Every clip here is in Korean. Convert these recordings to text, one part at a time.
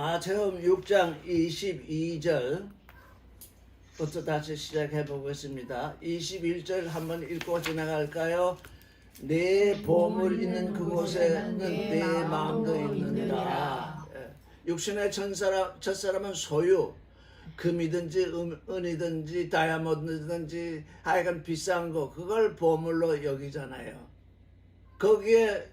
마태음 6장 22절 부터 다시 시작해 보겠습니다. 21절 한번 읽고 지나갈까요? 내 보물 있는 그곳에는 내 마음도 있느니라. 육신의 첫사람은 소유, 금이든지 은이든지 다이아몬드든지 하여간 비싼 거, 그걸 보물로 여기잖아요. 거기에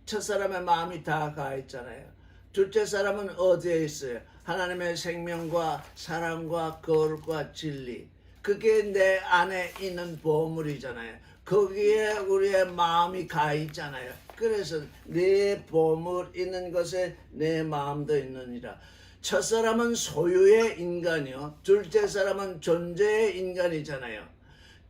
첫사람의 마음이 다 가 있잖아요. 둘째 사람은 어디에 있어요? 하나님의 생명과 사랑과 거룩과 진리. 그게 내 안에 있는 보물이잖아요. 거기에 우리의 마음이 가 있잖아요. 그래서 내 보물 있는 것에 내 마음도 있느니라. 첫사람은 소유의 인간이요. 둘째 사람은 존재의 인간이잖아요.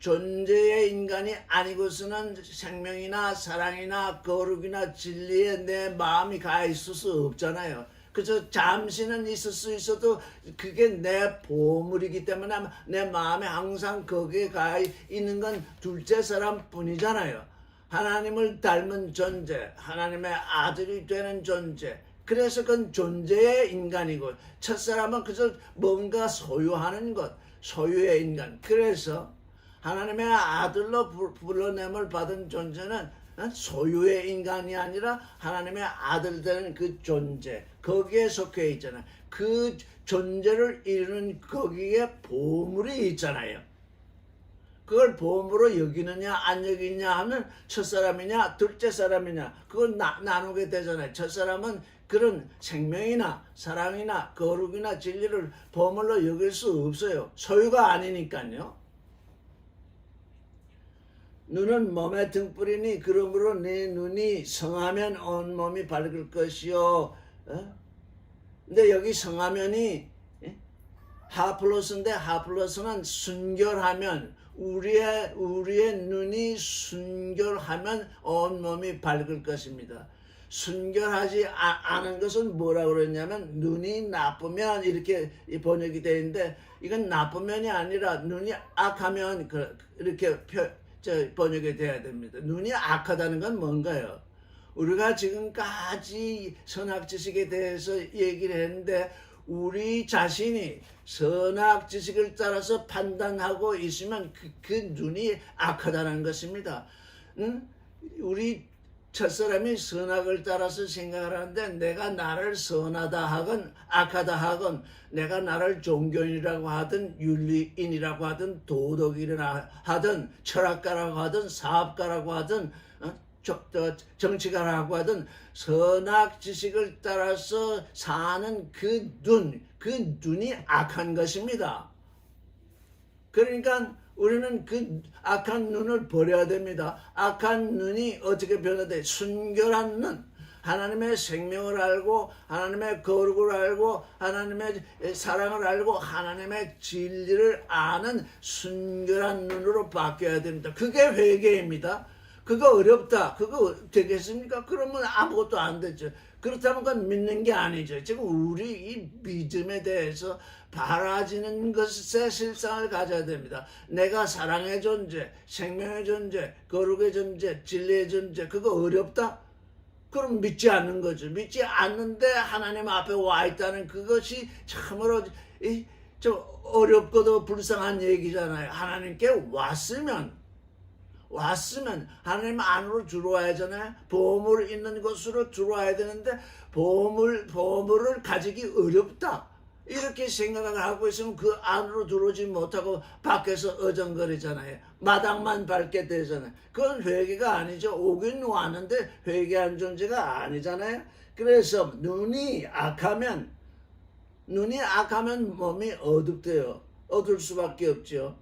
존재의 인간이 아니고서는 생명이나 사랑이나 거룩이나 진리에 내 마음이 가 있을 수 없잖아요. 그래서 잠시는 있을 수 있어도 그게 내 보물이기 때문에 내 마음에 항상 거기에 가 있는 건 둘째 사람 뿐이잖아요. 하나님을 닮은 존재, 하나님의 아들이 되는 존재. 그래서 그건 존재의 인간이고, 첫사람은 그저 뭔가 소유하는 것, 소유의 인간. 그래서 하나님의 아들로 불러냄을 받은 존재는 소유의 인간이 아니라 하나님의 아들 되는 그 존재, 거기에 속해 있잖아요. 그 존재를 이루는 거기에 보물이 있잖아요. 그걸 보물로 여기느냐 안 여기느냐 하면 첫사람이냐 둘째 사람이냐 그걸 나누게 되잖아요. 첫사람은 그런 생명이나 사랑이나 거룩이나 진리를 보물로 여길 수 없어요. 소유가 아니니까요. 눈은 몸의 등불이니 그러므로 내 눈이 성하면 온몸이 밝을 것이요. 근데 여기 성하면이 하플러스인데 하플러스는 순결하면 우리의 눈이 순결하면 온몸이 밝을 것입니다. 순결하지 않은 것은 뭐라고 그랬냐면 눈이 나쁘면 이렇게 번역이 되어 있는데 이건 나쁘면이 아니라 눈이 악하면 이렇게 번역이 돼야 됩니다. 눈이 악하다는 건 뭔가요? 우리가 지금까지 선악 지식에 대해서 얘기를 했는데 우리 자신이 선악 지식을 따라서 판단하고 있으면 그 눈이 악하다는 것입니다. 우리 첫사람이 선악을 따라서 생각을 하는데 내가 나를 선하다 하건 악하다 하건 내가 나를 종교인이라고 하든 윤리인이라고 하든 도덕인이라고 하든 철학가라고 하든 사업가라고 하든 정치가라고 하든 선악 지식을 따라서 사는 그 눈이 악한 것입니다. 그러니까 우리는 그 악한 눈을 버려야 됩니다. 악한 눈이 어떻게 변화돼? 순결한 눈. 하나님의 생명을 알고 하나님의 거룩을 알고 하나님의 사랑을 알고 하나님의 진리를 아는 순결한 눈으로 바뀌어야 됩니다. 그게 회개입니다. 그거 어렵다. 그거 되겠습니까? 그러면 아무것도 안 되죠. 그렇다면 그건 믿는 게 아니죠. 지금 우리 이 믿음에 대해서 바라지는 것에 실상을 가져야 됩니다. 내가 사랑의 존재, 생명의 존재, 거룩의 존재, 진리의 존재, 그거 어렵다? 그럼 믿지 않는 거죠. 믿지 않는데 하나님 앞에 와 있다는 그것이 참으로 좀 어렵고도 불쌍한 얘기잖아요. 하나님께 왔으면 하나님 안으로 들어와야 하잖아요. 보물 있는 곳으로 들어와야 되는데 보물을 가지기 어렵다. 이렇게 생각을 하고 있으면 그 안으로 들어오지 못하고 밖에서 어정거리잖아요. 마당만 밟게 되잖아요. 그건 회개가 아니죠. 오긴 왔는데 회개한 존재가 아니잖아요. 그래서 눈이 악하면 몸이 어둡대요. 어두울 수밖에 없죠.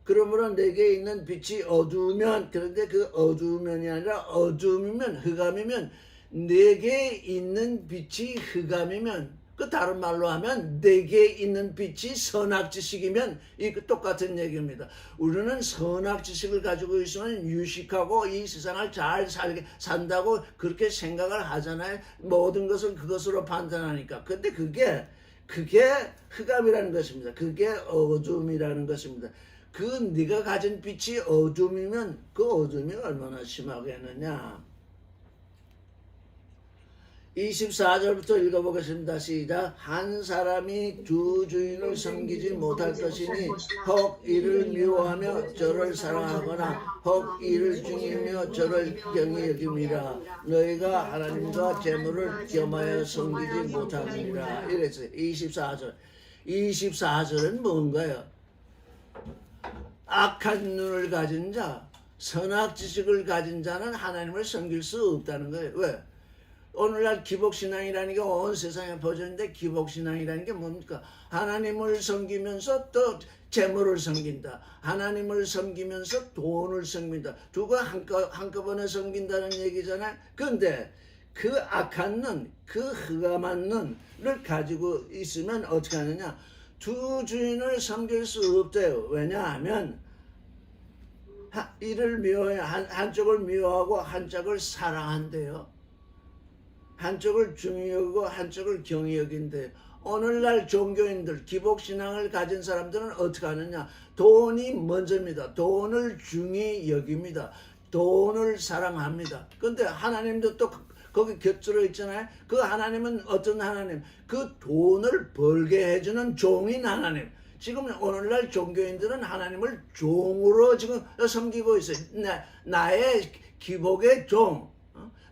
그러므로 내게 있는 빛이 어두우면, 그런데 그 어두우면이 아니라 어두움이면 흑암이면, 내게 있는 빛이 흑암이면, 그 다른 말로 하면 내게 있는 빛이 선악 지식이면 이거 똑같은 얘기입니다. 우리는 선악 지식을 가지고 있으면 유식하고 이 세상을 잘 산다고 그렇게 생각을 하잖아요. 모든 것을 그것으로 판단하니까. 근데 그게 흑암이라는 것입니다. 그게 어둠이라는 것입니다. 그 네가 가진 빛이 어둠이면 그 어둠이 얼마나 심하겠느냐. 24절부터 읽어보겠습니다. 시작. 한 사람이 두 주인을 섬기지 못할 것이니 혹 이를 미워하며 저를 사랑하거나 혹 이를 중이며 저를 경히 여김이라. 너희가 하나님과 재물을 겸하여 섬기지 못하느니라. 이랬어요. 24절. 24절은 뭔가요? 악한 눈을 가진 자, 선악 지식을 가진 자는 하나님을 섬길 수 없다는 거예요. 왜? 오늘날 기복신앙이라는 게 온 세상에 퍼졌는데 기복신앙이라는 게 뭡니까? 하나님을 섬기면서 또 재물을 섬긴다. 하나님을 섬기면서 돈을 섬긴다. 두고 한꺼번에 섬긴다는 얘기잖아요. 그런데 그 악한 눈, 그 흑암한 눈을 가지고 있으면 어떻게 하느냐? 두 주인을 섬길 수 없대요. 왜냐하면 이를 미워해 한쪽을 미워하고 한쪽을 사랑한대요. 한쪽을 중히 여기고 한쪽을 경히 여긴대. 오늘날 종교인들, 기복신앙을 가진 사람들은 어떻게 하느냐? 돈이 먼저입니다. 돈을 중히 여깁니다. 돈을 사랑합니다. 그런데 하나님도 또 거기 곁들여 있잖아요. 그 하나님은 어떤 하나님? 그 돈을 벌게 해주는 종인 하나님. 지금 오늘날 종교인들은 하나님을 종으로 지금 섬기고 있어요. 나의 기복의 종.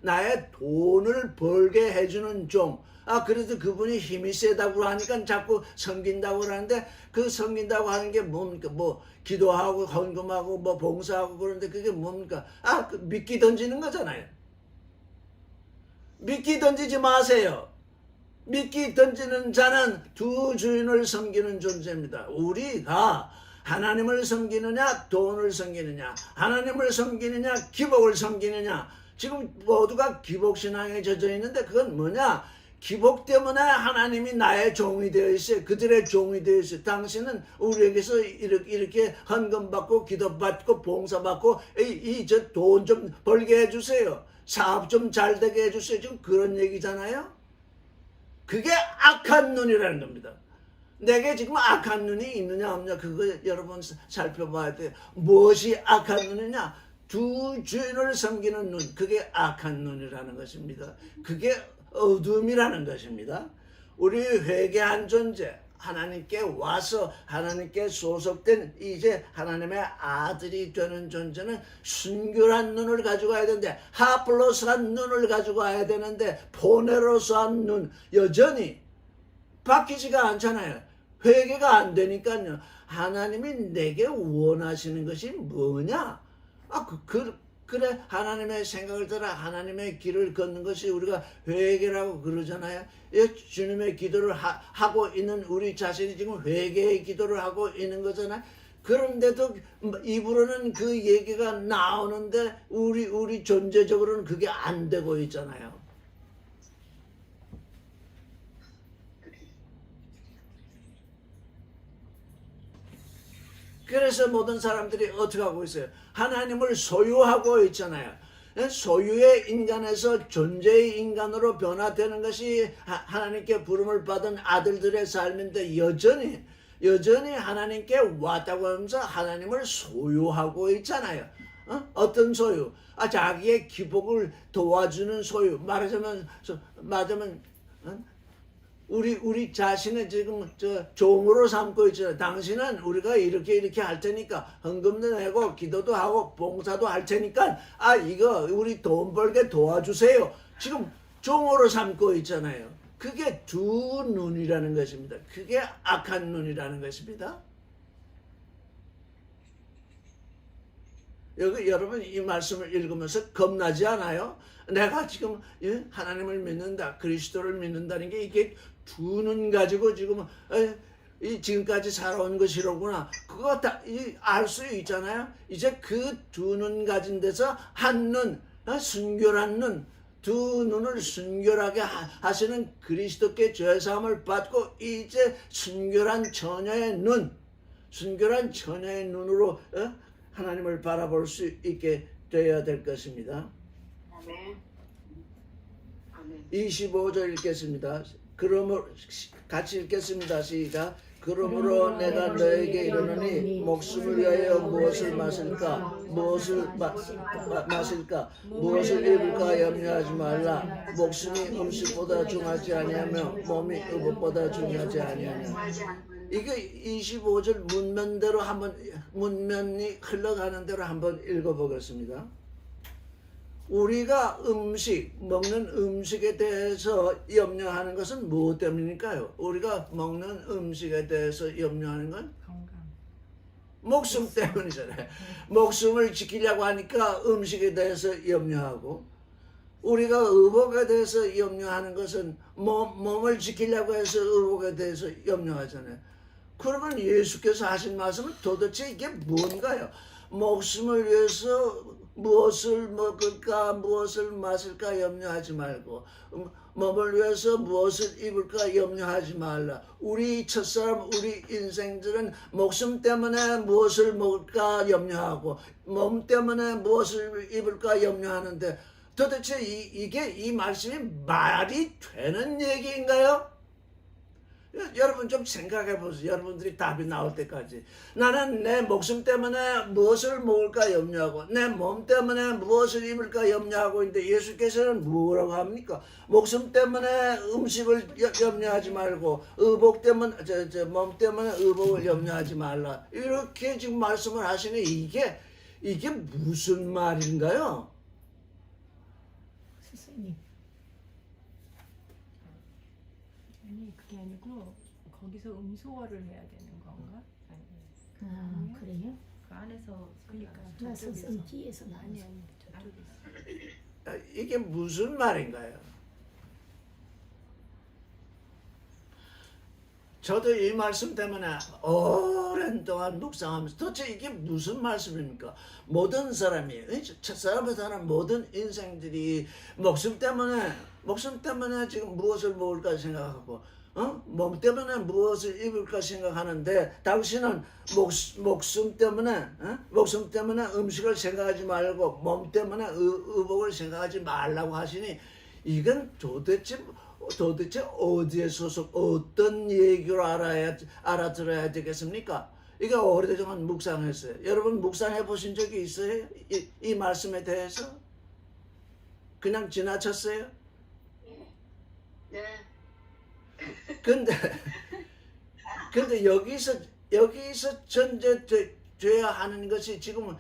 나의 돈을 벌게 해주는 종. 그래도 그분이 힘이 세다고 하니까 자꾸 섬긴다고 하는데 그 섬긴다고 하는 게 뭡니까? 뭐 기도하고 헌금하고 뭐 봉사하고 그러는데 그게 뭡니까? 그 미끼 던지는 거잖아요. 미끼 던지지 마세요. 미끼 던지는 자는 두 주인을 섬기는 존재입니다. 우리가 하나님을 섬기느냐 돈을 섬기느냐, 하나님을 섬기느냐 기복을 섬기느냐. 지금 모두가 기복신앙에 젖어 있는데 그건 뭐냐? 기복 때문에 하나님이 나의 종이 되어 있어요. 그들의 종이 되어 있어요. 당신은 우리에게서 이렇게 헌금받고 기도받고 봉사받고 저 돈 좀 벌게 해주세요. 사업 좀 잘 되게 해주세요. 지금 그런 얘기잖아요. 그게 악한 눈이라는 겁니다. 내게 지금 악한 눈이 있느냐 없느냐 그거 여러분 살펴봐야 돼요. 무엇이 악한 눈이냐? 두 주인을 섬기는 눈, 그게 악한 눈이라는 것입니다. 그게 어둠이라는 것입니다. 우리 회개한 존재, 하나님께 와서 하나님께 소속된 이제 하나님의 아들이 되는 존재는 순결한 눈을 가지고 와야 되는데, 하플로스한 눈을 가지고 와야 되는데 포네로스한 눈 여전히 바뀌지가 않잖아요. 회개가 안 되니까요. 하나님이 내게 원하시는 것이 뭐냐? 그래 하나님의 생각을 따라 하나님의 길을 걷는 것이 우리가 회개라고 그러잖아요. 주님의 기도를 하고 있는 우리 자신이 지금 회개의 기도를 하고 있는 거잖아요. 그런데도 입으로는 그 얘기가 나오는데 우리 존재적으로는 그게 안 되고 있잖아요. 그래서 모든 사람들이 어떻게 하고 있어요? 하나님을 소유하고 있잖아요. 소유의 인간에서 존재의 인간으로 변화되는 것이 하나님께 부름을 받은 아들들의 삶인데 여전히 하나님께 왔다고 하면서 하나님을 소유하고 있잖아요. 어떤 소유? 자기의 기복을 도와주는 소유. 말하자면 우리 자신을 지금 종으로 삼고 있잖아요. 당신은 우리가 이렇게 할 테니까 헌금도 내고 기도도 하고 봉사도 할 테니까 이거 우리 돈 벌게 도와주세요. 지금 종으로 삼고 있잖아요. 그게 두 눈이라는 것입니다. 그게 악한 눈이라는 것입니다. 여러분 이 말씀을 읽으면서 겁나지 않아요? 내가 지금 하나님을 믿는다, 그리스도를 믿는다는 게 이게 두 눈 가지고 지금까지 살아온 것이로구나. 그거 다 알 수 있잖아요. 이제 그 두 눈 가진 데서 한 눈, 순결한 눈, 두 눈을 순결하게 하시는 그리스도께 죄사함을 받고 이제 순결한 처녀의 눈으로 하나님을 바라볼 수 있게 되어야 될 것입니다. 아멘. 25절 읽겠습니다. 그러므로 같이 읽겠습니다. 시작. 그러므로 내가 너에게 이르노니 목숨을 위하여 무엇을 마실까 마실까 무엇을 입을까 염려하지 말라. 목숨이 음식보다 중하지 아니하며 몸이 의복보다 중요하지 아니하냐. 이게 25절 문면이 흘러가는 대로 한번 읽어보겠습니다. 우리가 먹는 음식에 대해서 염려하는 것은 무엇 때문일까요? 우리가 먹는 음식에 대해서 염려하는 건 목숨 때문이잖아요. 목숨을 지키려고 하니까 음식에 대해서 염려하고, 우리가 의복에 대해서 염려하는 것은 몸을 지키려고 해서 의복에 대해서 염려하잖아요. 그러면 예수께서 하신 말씀은 도대체 이게 뭔가요? 목숨을 위해서 무엇을 먹을까 무엇을 마실까 염려하지 말고, 몸을 위해서 무엇을 입을까 염려하지 말라. 우리 첫사람 우리 인생들은 목숨 때문에 무엇을 먹을까 염려하고 몸 때문에 무엇을 입을까 염려하는데, 도대체 이 말씀이 말이 되는 얘기인가요? 여러분 좀 생각해 보세요. 여러분들이 답이 나올 때까지. 나는 내 목숨 때문에 무엇을 먹을까 염려하고 내 몸 때문에 무엇을 입을까 염려하고 있는데, 예수께서는 뭐라고 합니까? 목숨 때문에 음식을 염려하지 말고 의복 때문에 몸 때문에 의복을 염려하지 말라. 이렇게 지금 말씀을 하시니 이게 무슨 말인가요? 스승님. 아니 그게 아니고 거기서 음소거를 해야 되는 건가? 아 그래요? 그 안에서 그러니까 나 저쪽에서. 스승 뒤에서 나왔어. 아니 저쪽에서. 이게 무슨 말인가요? 저도 이 말씀 때문에 오랜 동안 묵상하면서 도대체 이게 무슨 말씀입니까? 모든 사람이, 첫사람부터 사람 모든 인생들이 목숨 때문에 지금 무엇을 먹을까 생각하고, 몸 때문에 무엇을 입을까 생각하는데, 당신은 목숨 때문에 음식을 생각하지 말고 몸 때문에 의복을 생각하지 말라고 하시니, 이건 도대체 어디에 소속, 어떤 얘기로 알아들어야 되겠습니까? 이게 오래동안 묵상했어요. 여러분 묵상해 보신 적이 있어요? 이 말씀에 대해서? 그냥 지나쳤어요? 네. 근데 여기서 전제돼야 하는 것이 지금은,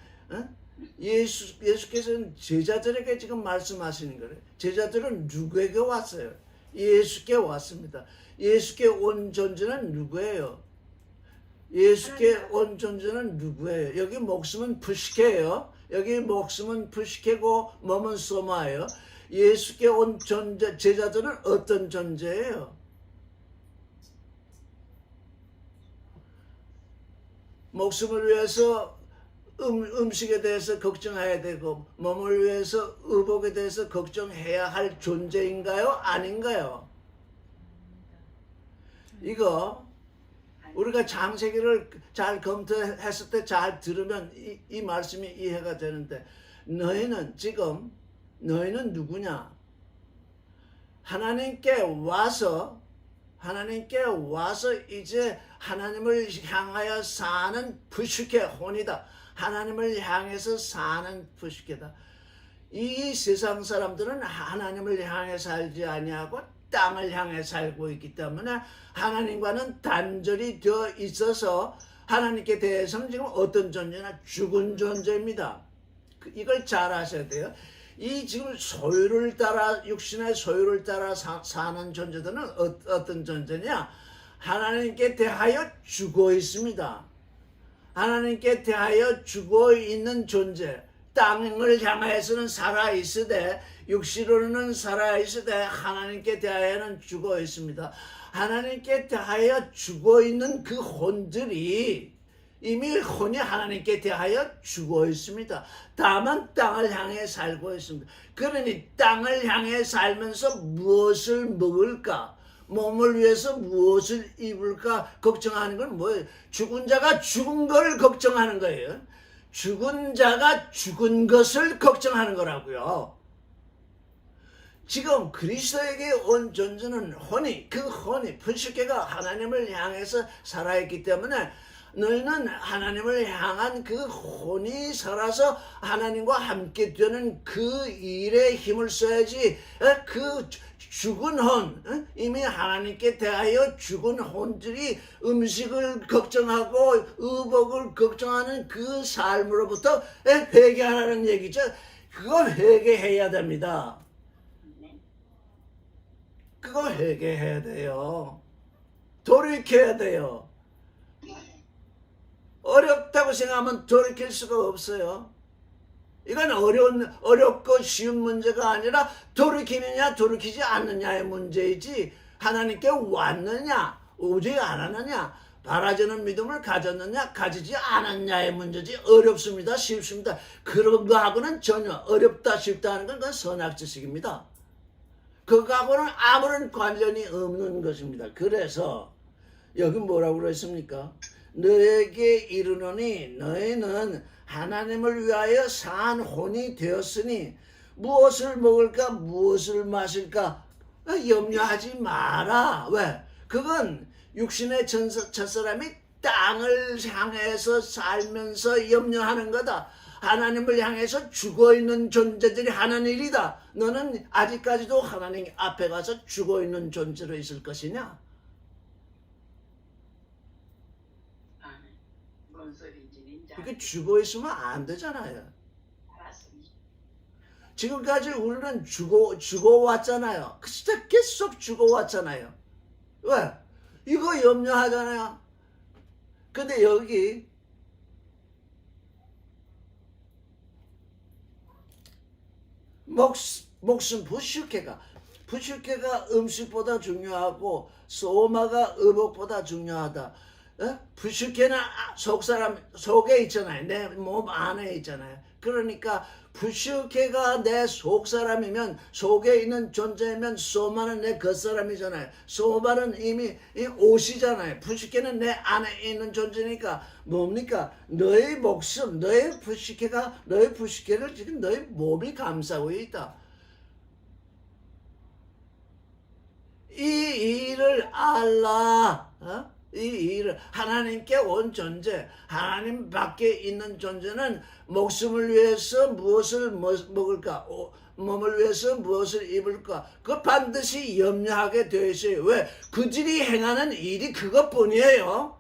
예수께서는 제자들에게 지금 말씀하시는 거예요. 제자들은 누구에게 왔어요? 예수께 왔습니다. 예수께 온 존재는 누구예요? 예수께 온 존재는 누구예요? 여기 목숨은 부식해요. 여기 목숨은 부식해고 몸은 소마예요. 예수께 온 존재, 제자들은 어떤 존재예요? 목숨을 위해서 음식에 대해서 걱정해야 되고 몸을 위해서 의복에 대해서 걱정해야 할 존재인가요? 아닌가요? 이거 우리가 창세기를 잘 검토했을 때 잘 들으면 이 말씀이 이해가 되는데, 너희는 누구냐? 하나님께 와서 이제 하나님을 향하여 사는 부식의 혼이다. 하나님을 향해서 사는 부식이다. 이 세상 사람들은 하나님을 향해 살지 아니하고 땅을 향해 살고 있기 때문에 하나님과는 단절이 되어 있어서 하나님께 대해서는 지금 어떤 존재나 죽은 존재입니다. 이걸 잘 아셔야 돼요. 이 지금 육신의 소유를 따라 사는 존재들은 어떤 존재냐? 하나님께 대하여 죽어 있습니다. 하나님께 대하여 죽어 있는 존재. 땅을 향해서는 살아있으되 육신으로는 살아있으되 하나님께 대하여는 죽어 있습니다. 하나님께 대하여 죽어 있는 그 혼들이 이미 혼이 하나님께 대하여 죽어 있습니다. 다만 땅을 향해 살고 있습니다. 그러니 땅을 향해 살면서 무엇을 먹을까? 몸을 위해서 무엇을 입을까 걱정하는 건 뭐예요? 죽은 자가 죽은 걸 걱정하는 거예요. 죽은 자가 죽은 것을 걱정하는 거라고요. 지금 그리스도에게 온 존재는 혼이, 그 혼이 분식계가 하나님을 향해서 살아있기 때문에 너희는 하나님을 향한 그 혼이 살아서 하나님과 함께 되는 그 일에 힘을 써야지. 그 죽은 혼, 이미 하나님께 대하여 죽은 혼들이 음식을 걱정하고 의복을 걱정하는 그 삶으로부터 회개하라는 얘기죠. 그거 회개해야 됩니다. 그거 회개해야 돼요. 돌이켜야 돼요. 어렵다고 생각하면 돌이킬 수가 없어요. 이건 어렵고 쉬운 문제가 아니라 돌이키느냐 돌이키지 않느냐의 문제이지, 하나님께 왔느냐 오지 않았느냐, 바라지는 믿음을 가졌느냐 가지지 않았냐의 문제지, 어렵습니다 쉽습니다 그런 거하고는 전혀, 어렵다 쉽다 하는 건 그건 선악지식입니다. 그거하고는 아무런 관련이 없는 것입니다. 그래서 여기 뭐라고 그랬습니까? 너에게 이르노니 너희는 하나님을 위하여 산 혼이 되었으니 무엇을 먹을까 무엇을 마실까 염려하지 마라. 왜? 그건 육신의 첫사람이 땅을 향해서 살면서 염려하는 거다. 하나님을 향해서 죽어있는 존재들이 하는 일이다. 너는 아직까지도 하나님 앞에 가서 죽어있는 존재로 있을 것이냐? 뭔 소리인지 이렇게 죽어있으면 안 되잖아요. 알았습니다. 지금까지 우리는 죽어왔잖아요. 진짜 계속 죽어왔잖아요. 왜? 이거 염려하잖아요. 근데 여기 목숨 부식회가 음식보다 중요하고 소마가 의복보다 중요하다. 부식회는 속사람 속에 있잖아요. 내 몸 안에 있잖아요. 그러니까 부식회가 내 속사람이면, 속에 있는 존재면 소마는 내 겉사람이잖아요. 소마는 이미 옷이잖아요. 부식회는 내 안에 있는 존재니까 뭡니까? 너의 목숨, 너의 부식회를 지금 너의 몸이 감싸고 있다. 이 일을 알라. 이 일을, 하나님께 온 존재, 하나님 밖에 있는 존재는 목숨을 위해서 무엇을 먹을까, 몸을 위해서 무엇을 입을까, 그거 반드시 염려하게 되어 있어요. 왜? 그들이 행하는 일이 그것뿐이에요.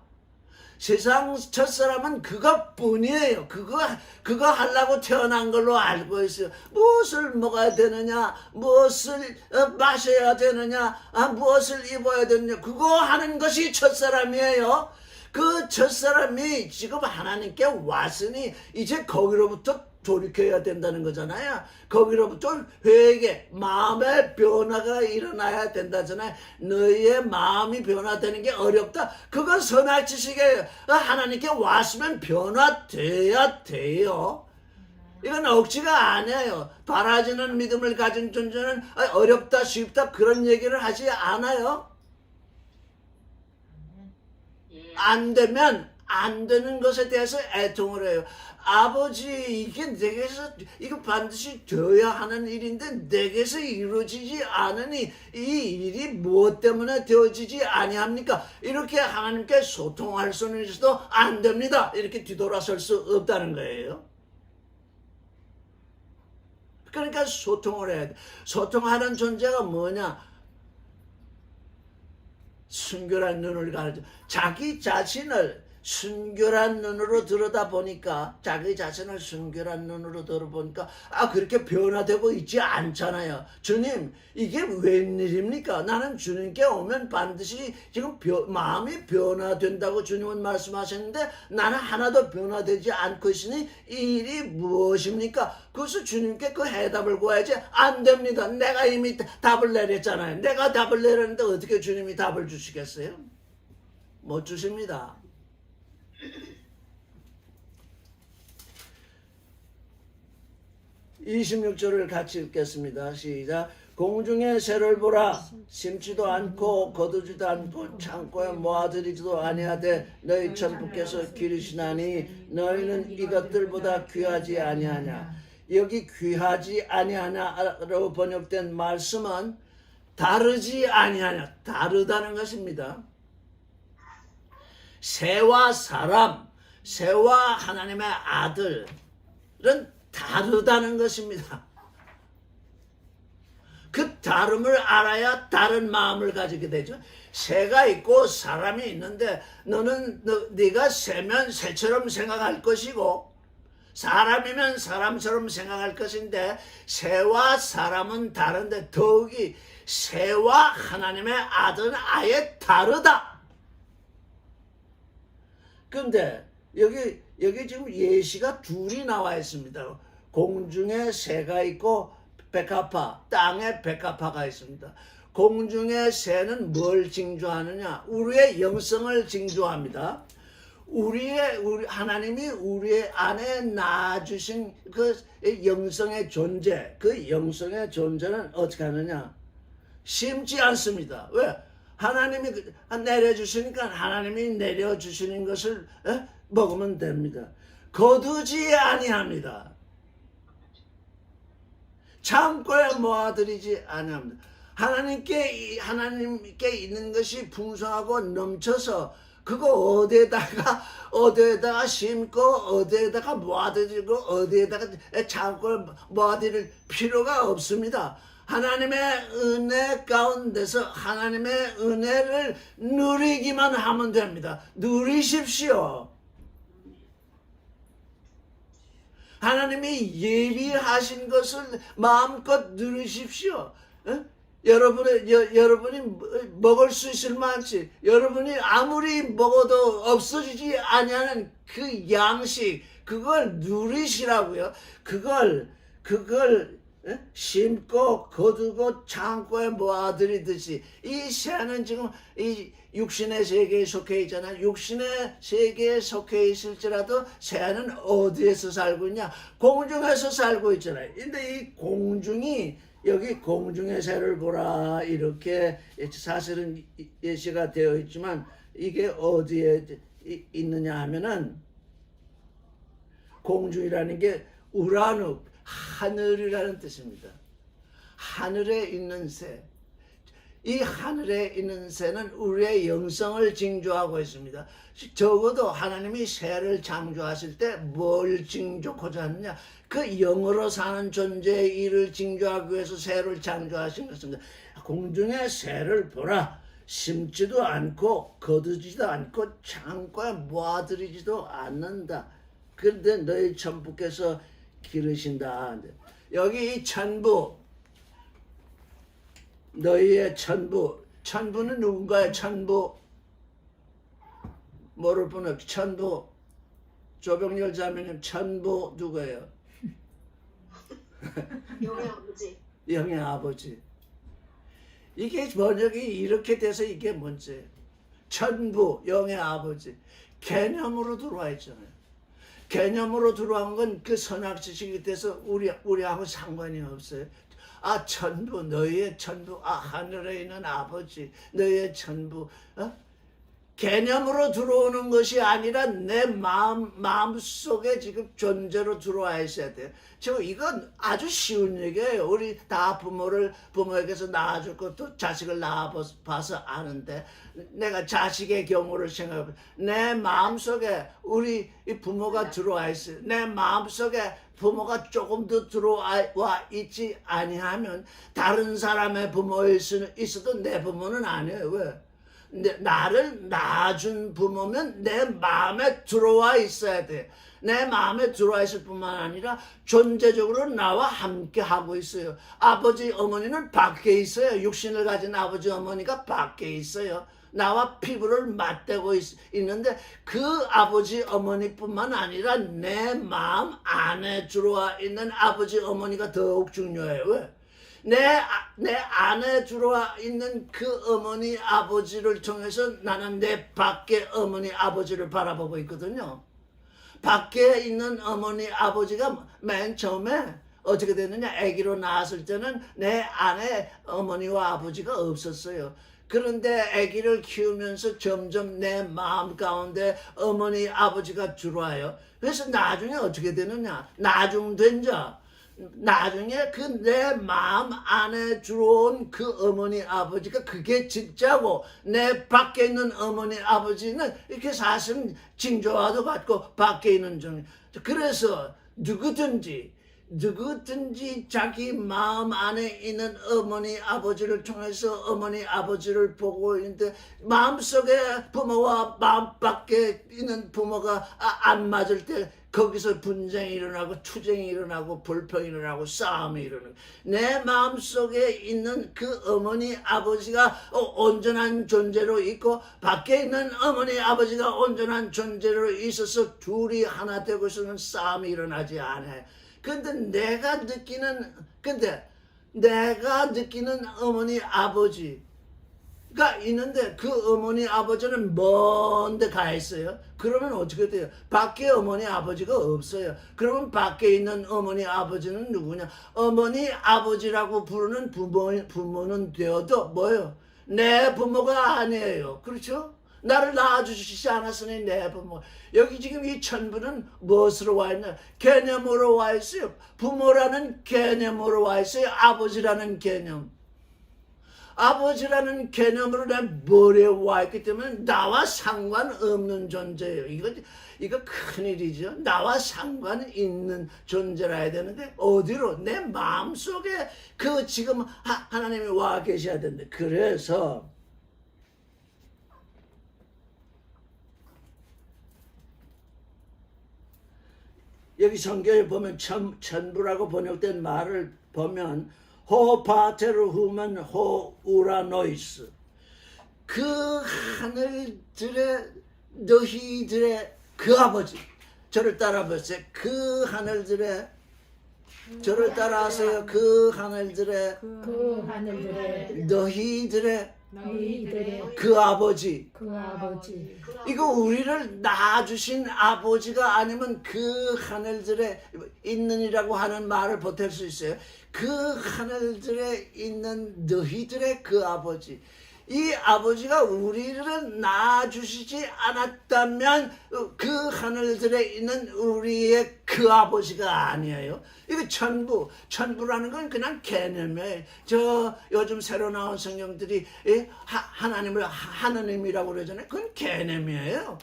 세상 첫사람은 그것뿐이에요. 그거 하려고 태어난 걸로 알고 있어요. 무엇을 먹어야 되느냐, 무엇을 마셔야 되느냐, 무엇을 입어야 되느냐, 그거 하는 것이 첫사람이에요. 그 첫사람이 지금 하나님께 왔으니 이제 거기로부터 돌이켜야 된다는 거잖아요. 거기로부터 회개, 마음의 변화가 일어나야 된다잖아요. 너희의 마음이 변화되는 게 어렵다. 그건 선할 지식이에요. 하나님께 왔으면 변화돼야 돼요. 이건 억지가 아니에요. 바라지는 믿음을 가진 존재는 어렵다 쉽다 그런 얘기를 하지 않아요. 안 되면 안 되는 것에 대해서 애통을 해요. 아버지, 이게 내게서, 이거 반드시 되어야 하는 일인데 내게서 이루어지지 않으니 이 일이 무엇 때문에 되어지지 아니합니까? 이렇게 하나님께 소통할 수는 있어도 안 됩니다. 이렇게 뒤돌아설 수 없다는 거예요. 그러니까 소통을 해야 돼. 소통하는 존재가 뭐냐? 순결한 눈을 가르쳐. 자기 자신을 순결한 눈으로 들여다보니까, 자기 자신을 순결한 눈으로 들여다보니까 그렇게 변화되고 있지 않잖아요. 주님, 이게 웬일입니까? 나는 주님께 오면 반드시 지금 마음이 변화된다고 주님은 말씀하셨는데 나는 하나도 변화되지 않고 있으니 이 일이 무엇입니까? 그래서 주님께 그 해답을 구해야지. 안 됩니다. 내가 이미 답을 내렸잖아요. 내가 답을 내렸는데 어떻게 주님이 답을 주시겠어요? 못 주십니다. 26절을 같이 읽겠습니다. 시작. 공중의 새를 보라. 심지도 않고 거두지도 않고 창고에 모아들이지도 아니하되 너희 천부께서 기르시나니 너희는 이것들보다 귀하지 아니하냐. 여기 귀하지 아니하냐로 번역된 말씀은 다르지 아니하냐, 다르다는 것입니다. 새와 사람, 새와 하나님의 아들은 다르다는 것입니다. 그 다름을 알아야 다른 마음을 가지게 되죠. 새가 있고 사람이 있는데 네가 새면 새처럼 생각할 것이고 사람이면 사람처럼 생각할 것인데 새와 사람은 다른데 더욱이 새와 하나님의 아들은 아예 다르다. 그런데 여기 지금 예시가 둘이 나와 있습니다. 공중에 새가 있고 백합화, 땅에 백합화가 있습니다. 공중의 새는 뭘 징조하느냐? 우리의 영성을 징조합니다. 우리 하나님이 우리 안에 낳아주신 그 영성의 존재, 그 영성의 존재는 어떻게 하느냐? 심지 않습니다. 왜? 하나님이 내려주시니까 하나님이 내려주시는 것을 먹으면 됩니다. 거두지 아니합니다. 창고에 모아들이지 아니합니다. 하나님께 있는 것이 풍성하고 넘쳐서 그거 어디에다가 심고 어디에다가 모아들이고 어디에다가 창고에 모아들일 필요가 없습니다. 하나님의 은혜 가운데서 하나님의 은혜를 누리기만 하면 됩니다. 누리십시오. 하나님이 예비하신 것을 마음껏 누리십시오. 여러분이 먹을 수 있을 만치, 여러분이 아무리 먹어도 없어지지 아니하는 그 양식, 그걸 누리시라고요. 그걸 심고 거두고 창고에 모아들이듯이 이 새는 지금 이 육신의 세계에 속해 있잖아요. 육신의 세계에 속해 있을지라도 새는 어디에서 살고 있냐? 공중에서 살고 있잖아요. 근데 이 공중이 여기 공중의 새를 보라 이렇게 사실은 예시가 되어 있지만 이게 어디에 있느냐 하면은 공중이라는 게 우라누 하늘이라는 뜻입니다. 하늘에 있는 새. 이 하늘에 있는 새는 우리의 영성을 징조하고 있습니다. 적어도 하나님이 새를 창조하실 때 뭘 징조하고자 하느냐? 그 영으로 사는 존재의 일을 징조하기 위해서 새를 창조하신 것입니다. 공중의 새를 보라. 심지도 않고 거두지도 않고 창고에 모아들이지도 않는다. 그런데 너희 천부께서 기르신다. 여기 이 천부, 너희의 천부는 누군가요? 천부 모를 분 없지. 천부 조병렬 자매님 천부 누구예요? 영의 아버지. 영의 아버지. 이게 번역이 이렇게 돼서 이게 뭔지. 천부 영의 아버지 개념으로 들어와 있잖아요. 개념으로 들어온 건 그 선악 지식이 돼서 우리하고 상관이 없어요. 아 천부 너희의 천부 하늘에 있는 아버지 너희의 천부 개념으로 들어오는 것이 아니라 내 마음 속에 지금 존재로 들어와 있어야 돼요. 지금 이건 아주 쉬운 얘기예요. 우리 다 부모에게서 낳아줬고 또 자식을 낳아봐서 아는데 내가 자식의 경우를 생각해 내 마음 속에 우리 부모가 들어와 있어요. 내 마음 속에 부모가 조금 더 들어와 있지 아니하면 다른 사람의 부모일 수는 있어도 내 부모는 아니에요. 왜? 나를 낳아준 부모면 내 마음에 들어와 있어야 돼. 내 마음에 들어와 있을 뿐만 아니라 존재적으로 나와 함께 하고 있어요. 아버지 어머니는 밖에 있어요. 육신을 가진 아버지 어머니가 밖에 있어요. 나와 피부를 맞대고 있는데 그 아버지 어머니뿐만 아니라 내 마음 안에 들어와 있는 아버지 어머니가 더욱 중요해요. 왜? 내 안에 들어와 있는 그 어머니 아버지를 통해서 나는 내 밖에 어머니 아버지를 바라보고 있거든요. 밖에 있는 어머니 아버지가 맨 처음에 어떻게 됐느냐? 아기로 낳았을 때는 내 안에 어머니와 아버지가 없었어요. 그런데 아기를 키우면서 점점 내 마음 가운데 어머니 아버지가 들어와요. 그래서 나중에 어떻게 되느냐? 나중된 자. 나중에 그 내 마음 안에 들어온 그 어머니 아버지가 그게 진짜고 내 밖에 있는 어머니 아버지는 이렇게 사실 징조와도 같고 밖에 있는 중. 그래서 누구든지 자기 마음 안에 있는 어머니 아버지를 통해서 어머니 아버지를 보고 있는데 마음속에 부모와 마음 밖에 있는 부모가 안 맞을 때 거기서 분쟁이 일어나고 투쟁이 일어나고 불평이 일어나고 싸움이 일어나고 내 마음속에 있는 그 어머니 아버지가 온전한 존재로 있고 밖에 있는 어머니 아버지가 온전한 존재로 있어서 둘이 하나 되고서는 싸움이 일어나지 않아요. 근데 내가 느끼는 어머니 아버지가 있는데 그 어머니 아버지는 먼데 가 있어요. 그러면 어떻게 돼요? 밖에 어머니 아버지가 없어요. 그러면 밖에 있는 어머니 아버지는 누구냐? 어머니 아버지라고 부르는 부모는 되어도 뭐예요? 내 부모가 아니에요. 그렇죠? 나를 낳아주시지 않았으니 내 부모. 여기 지금 이 천부는 무엇으로 와 있냐? 개념으로 와 있어요. 부모라는 개념으로 와 있어요. 아버지라는 개념. 아버지라는 개념으로 내 머리에 와 있기 때문에 나와 상관없는 존재예요. 이거 큰일이죠. 나와 상관 있는 존재라야 되는데 어디로? 내 마음속에 그 지금 하나님이 와 계셔야 되는데 그래서 여기 성경에 보면 천부라고 번역된 말을 보면 호파테르 후면 호우라노이스 그 하늘들의 너희들의 그 아버지 저를 따라보세요. 그 하늘들의 저를 따라하세요. 그 하늘들의 그 하늘들의 너희들의 너희들의 그 아버지 그 아버지 이거 우리를 낳아주신 아버지가 아니면 그 하늘들에 있는이라고 하는 말을 보탤 수 있어요. 그 하늘들에 있는 너희들의 그 아버지. 이 아버지가 우리를 낳아주시지 않았다면 그 하늘들에 있는 우리의 그 아버지가 아니에요. 이거 천부라는 건 그냥 개념이에요. 저 요즘 새로 나온 성경들이 하나님을 하느님이라고 그러잖아요. 그건 개념이에요.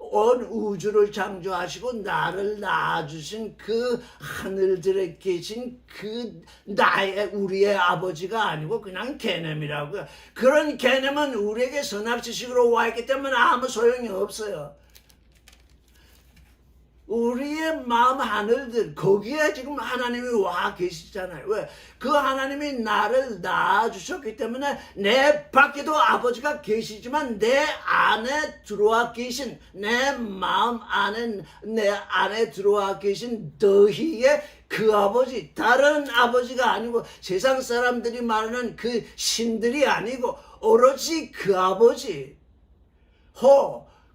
온 우주를 창조하시고 나를 낳아주신 그 하늘들에 계신 그 우리의 아버지가 아니고 그냥 개념이라고요. 그런 개념은 우리에게 선악지식으로 와 있기 때문에 아무 소용이 없어요. 우리의 마음 하늘들 거기에 지금 하나님이 와 계시잖아요. 왜? 그 하나님이 나를 낳아주셨기 때문에 내 밖에도 아버지가 계시지만 내 안에 들어와 계신 내 마음 안에 내 안에 들어와 계신 너희의 그 아버지 다른 아버지가 아니고 세상 사람들이 말하는 그 신들이 아니고 오로지 그 아버지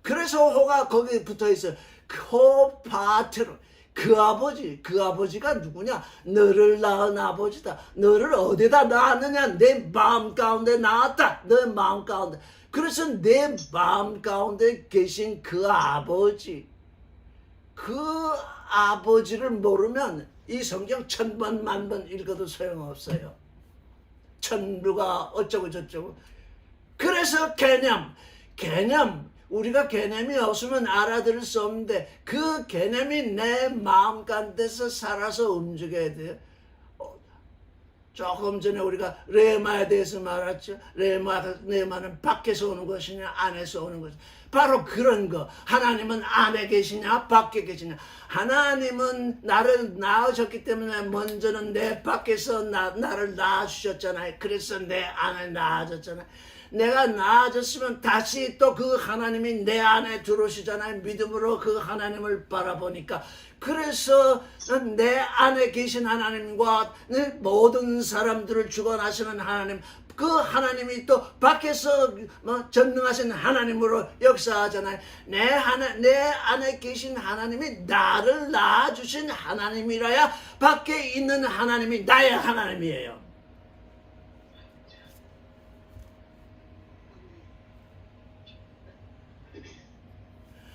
그래서 호가 거기에 붙어 있어요. 호파테로 그 아버지가 누구냐? 너를 낳은 아버지다. 너를 어디다 낳았느냐? 내 마음 가운데 낳았다. 내 마음 가운데. 그래서 내 마음 가운데 계신 그 아버지, 그 아버지를 모르면 이 성경 1000번 만번 읽어도 소용없어요. 천부가 어쩌고 저쩌고. 그래서 개념 우리가 개념이 없으면 알아들을 수 없는데 그 개념이 내 마음 가운데서 살아서 움직여야 돼요. 조금 전에 우리가 레마에 대해서 말했죠. 레마는 밖에서 오는 것이냐 안에서 오는 것이냐. 바로 그런 거. 하나님은 안에 계시냐 밖에 계시냐. 하나님은 나를 낳으셨기 때문에 먼저는 내 밖에서 나를 낳아주셨잖아요. 그래서 내 안에 낳아졌잖아요. 내가 나아졌으면 다시 또 그 하나님이 내 안에 들어오시잖아요. 믿음으로 그 하나님을 바라보니까. 그래서 내 안에 계신 하나님과 모든 사람들을 주관하시는 하나님, 그 하나님이 또 밖에서 전능하신 하나님으로 역사하잖아요. 내 안에 계신 하나님이 나를 낳아주신 하나님이라야 밖에 있는 하나님이 나의 하나님이에요.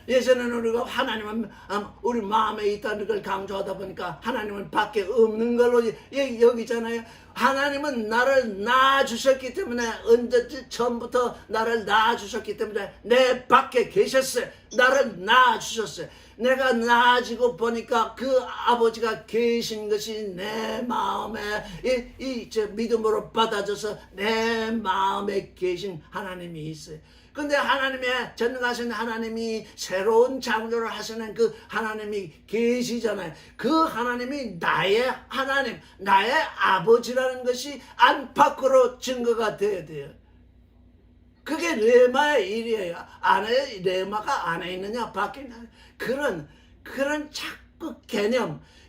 예전에는 우리가 하나님은 우리 마음에 있다는 걸 강조하다 보니까 하나님은 밖에 없는 걸로 여기잖아요. 하나님은 나를 낳아주셨기 때문에 언제쯤 처음부터 나를 낳아주셨기 때문에 내 밖에 계셨어요. 나를 낳아주셨어요. 내가 나아지고 보니까 그 아버지가 계신 것이 내 마음에 믿음으로 받아줘서 내 마음에 계신 하나님이 있어요. 근데 하나님의 전능하신 하나님이 새로운 창조를 하시는 그 하나님이 계시잖아요. 그 하나님이 나의 하나님, 나의 아버지라는 것이 안팎으로 증거가 돼야 돼요. 그게 레마의 일이에요. 안에 레마가 안에 있느냐 밖에 있느냐 그런 자꾸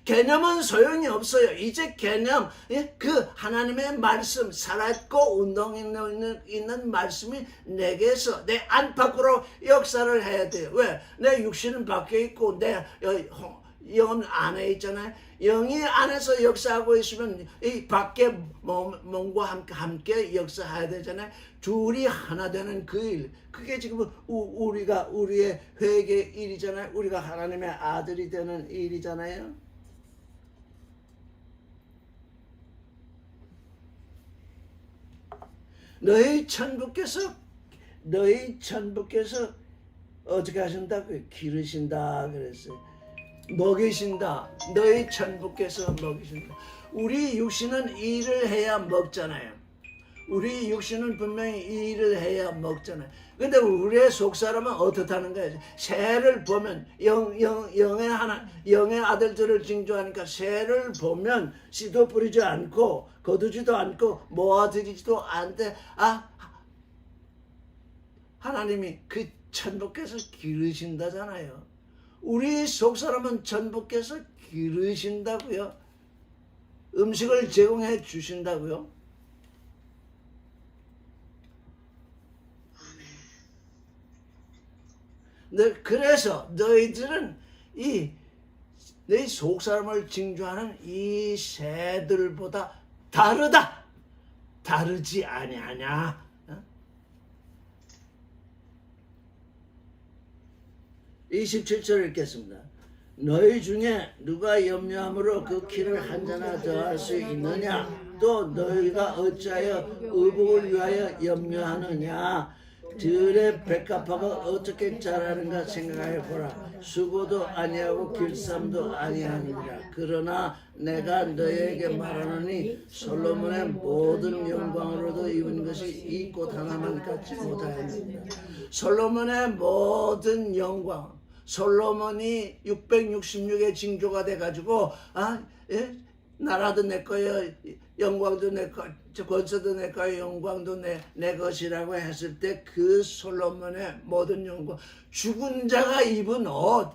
개념은 소용이 없어요. 이제 개념, 그 하나님의 말씀, 살아있고 운동 있는 말씀이 내게서 내 안팎으로 역사를 해야 돼요. 왜? 내 육신은 밖에 있고 내 영은 안에 있잖아요. 영이 안에서 역사하고 있으면 이 밖에 몸과 함께 역사해야 되잖아요. 둘이 하나 되는 그 일. 그게 지금 우리의 회개 일이잖아요. 우리가 하나님의 아들이 되는 일이잖아요. 너희 천부께서 어떻게 하신다고요? 기르신다 그랬어요. 먹이신다. 너희 천부께서 먹이신다. 우리 육신은 일을 해야 먹잖아요. 우리 육신은 분명히 일을 해야 먹잖아요. 근데 우리의 속사람은 어떻다는 거예요? 새를 보면 영의 아들들을 징조하니까 새를 보면 씨도 뿌리지 않고 거두지도 않고 모아들이지도 않대. 하나님이 그 천부께서 기르신다잖아요. 우리 속사람은 천부께서 기르신다고요. 음식을 제공해 주신다고요. 그래서 너희들은 너희 속사람을 징조하는 이 새들보다 다르다. 다르지 아니하냐. 27절 읽겠습니다. 너희 중에 누가 염려함으로 그 키를 한 자나 더할 수 있느냐? 또 너희가 어찌하여 의복을 위하여 염려하느냐? 들의 백합화가 어떻게 자라는가 생각해 보라. 수고도 아니하고 길쌈도 아니하느니라. 그러나 내가 너희에게 말하노니 솔로몬의 모든 영광으로도 입은 것이 이 꽃 하나만 갖지 못하였느니라. 솔로몬의 모든 영광, 솔로몬이 666의 징조가 돼가지고 나라도 내 거예요, 영광도 내 거, 권세도 내 거예요, 영광도 내 것이라고 했을 때 그 솔로몬의 모든 영광, 죽은 자가 입은 옷,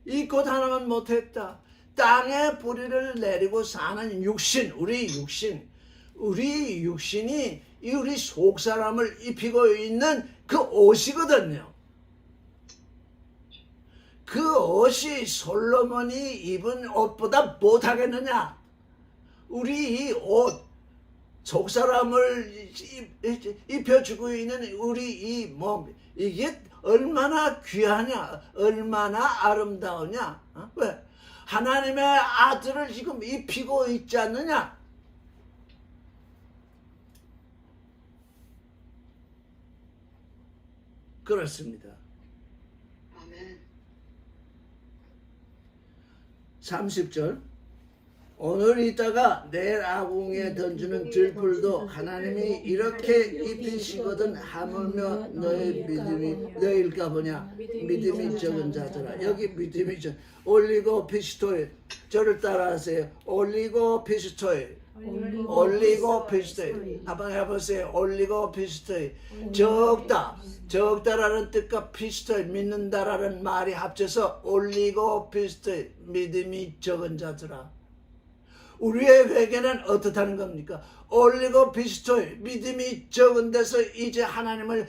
이 꽃 하나만 못했다. 땅에 뿌리를 내리고 사는 육신, 우리 육신이 우리 속사람을 입히고 있는 그 옷이거든요. 그 옷이 솔로몬이 입은 옷보다 못하겠느냐? 우리 이 옷, 속사람을 입혀주고 있는 우리 이 몸, 이게 얼마나 귀하냐? 얼마나 아름다우냐? 왜? 하나님의 아들을 지금 입히고 있지 않느냐? 그렇습니다. 아멘. 30절. 오늘 있다가 내일 아궁이에 던지는 들풀도 하나님이 이렇게 입히시거든 하물며 너의 믿음이 너일까 보냐. 믿음이 적은 자들아. 여기 믿음이 적은 올리고 피스토이. 저를 따라하세요. 올리고 피스토이. 올리고 피스토이. 한번 해보세요. 올리고 피스토이. 적다라는 뜻과 피스토이, 믿는다라는 말이 합쳐서 올리고 피스토이, 믿음이 적은 자들아. 우리의 회개는 어떻다는 겁니까? 올리고 피스토이, 믿음이 적은 데서 이제 하나님을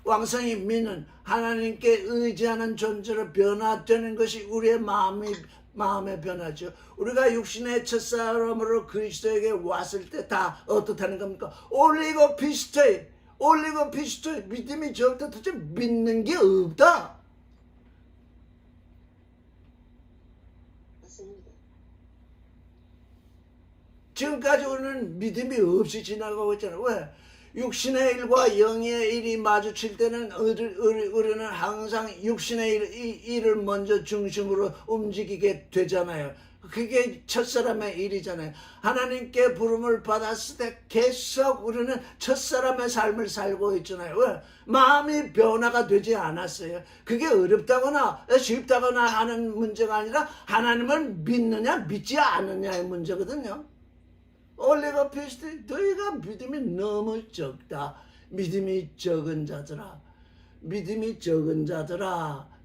왕성히 믿는, 하나님께 의지하는 존재로 변화되는 것이 우리의 마음의 변화죠. 우리가 육신의 첫사람으로 그리스도에게 왔을 때 다 어떻다는 겁니까? 올리고 피스토이, 올리고 피스토 믿음이 적다 도대체 믿는 게 없다. 맞습니다. 지금까지 우리는 믿음이 없이 지나가고 있잖아요. 왜? 육신의 일과 영의 일이 마주칠 때는 우리는 항상 육신의 일을 먼저 중심으로 움직이게 되잖아요. 그게 첫사람의 일이잖아요. 하나님께 부름을 받았을 때 계속 우리는 첫사람의 삶을 살고 있잖아요. 왜? 마음이 변화가 되지 않았어요. 그게 어렵다거나 쉽다거나 하는 문제가 아니라 하나님을 믿느냐 믿지 않느냐의 문제거든요. 올리가 피스트 너희가 믿음이 너무 적다. 믿음이 적은 자들아. 믿음이 적은 자들아.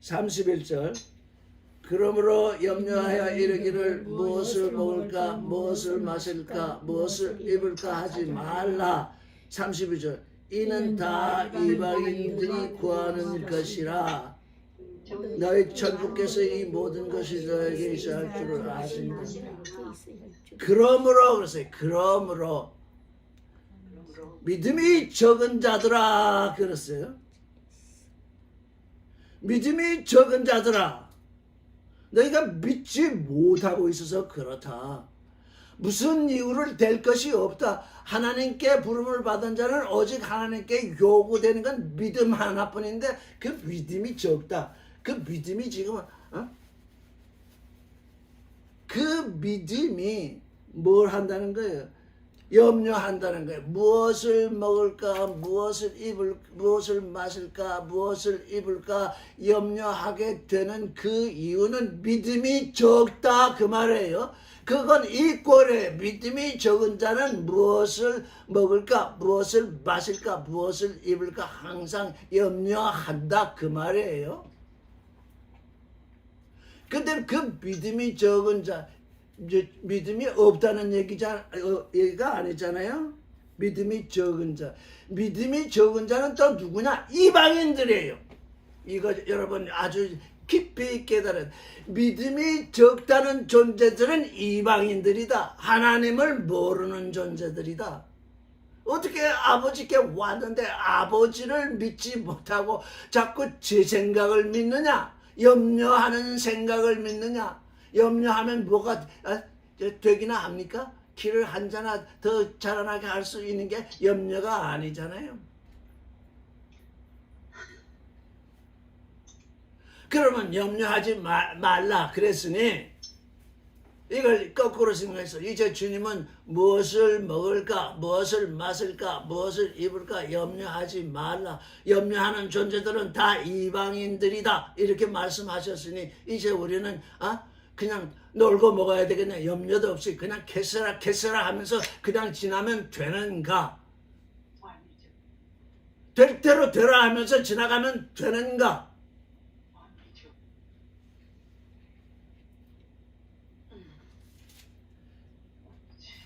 (31절) 그러므로 염려하여 이르기를 무엇을 먹을까 무엇을 마실까 무엇을 입을까 하지 말라. (32절) 이는 다 이방인들이 구하는 것이라. 너희 천국께서 이 모든 것이 너에게 있어야 할 줄을 아신다. 그러므로 그러세요. 그러므로 믿음이 적은 자들아 그랬어요. 믿음이 적은 자들아 너희가 믿지 못하고 있어서 그렇다. 무슨 이유를 댈 것이 없다. 하나님께 부름을 받은 자는 오직 하나님께 요구되는 건 믿음 하나뿐인데 그 믿음이 적다. 그 믿음이 지금 그 믿음이 뭘 한다는 거예요? 염려한다는 거예요. 무엇을 먹을까, 무엇을 무엇을 마실까, 무엇을 입을까 염려하게 되는 그 이유는 믿음이 적다 그 말이에요. 그건 이 꼴에 믿음이 적은 자는 무엇을 먹을까, 무엇을 마실까, 무엇을 입을까 항상 염려한다 그 말이에요. 근데 그 믿음이 적은 자, 믿음이 없다는 얘기가 아니잖아요. 믿음이 적은 자. 믿음이 적은 자는 또 누구냐? 이방인들이에요. 이거 여러분 아주 깊이 깨달은 믿음이 적다는 존재들은 이방인들이다. 하나님을 모르는 존재들이다. 어떻게 아버지께 왔는데 아버지를 믿지 못하고 자꾸 제 생각을 믿느냐? 염려하는 생각을 믿느냐? 염려하면 뭐가 되기나 합니까? 길을 한 자나 더 자라나게 할 수 있는 게 염려가 아니잖아요. 그러면 염려하지 말라 그랬으니 이걸 거꾸로 생각해서 이제 주님은 무엇을 먹을까, 무엇을 마실까, 무엇을 입을까 염려하지 말라. 염려하는 존재들은 다 이방인들이다. 이렇게 말씀하셨으니 이제 우리는 그냥 놀고 먹어야 되겠냐. 염려도 없이 그냥 캐스라 하면서 그냥 지나면 되는가? 될 대로 되라 하면서 지나가면 되는가?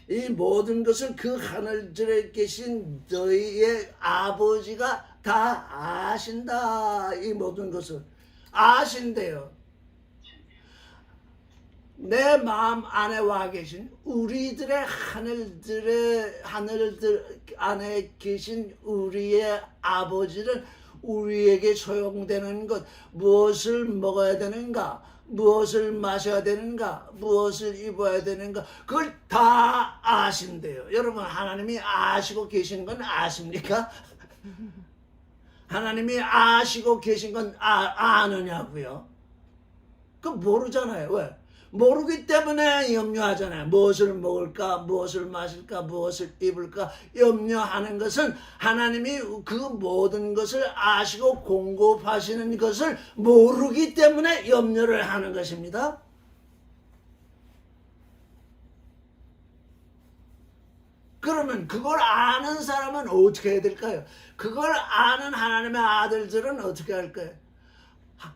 이 모든 것을 그 하늘들에 계신 너희의 아버지가 다 아신다. 이 모든 것을 아신대요. 내 마음 안에 와 계신 우리들의 하늘들 안에 계신 우리의 아버지는 우리에게 소용되는 것, 무엇을 먹어야 되는가, 무엇을 마셔야 되는가, 무엇을 입어야 되는가, 그걸 다 아신대요. 여러분 하나님이 아시고 계신 건 아십니까? 하나님이 아시고 계신 건 아느냐고요? 그 모르잖아요. 왜? 모르기 때문에 염려하잖아요. 무엇을 먹을까, 무엇을 마실까, 무엇을 입을까 염려하는 것은 하나님이 그 모든 것을 아시고 공급하시는 것을 모르기 때문에 염려를 하는 것입니다. 그러면 그걸 아는 사람은 어떻게 해야 될까요? 그걸 아는 하나님의 아들들은 어떻게 할까요?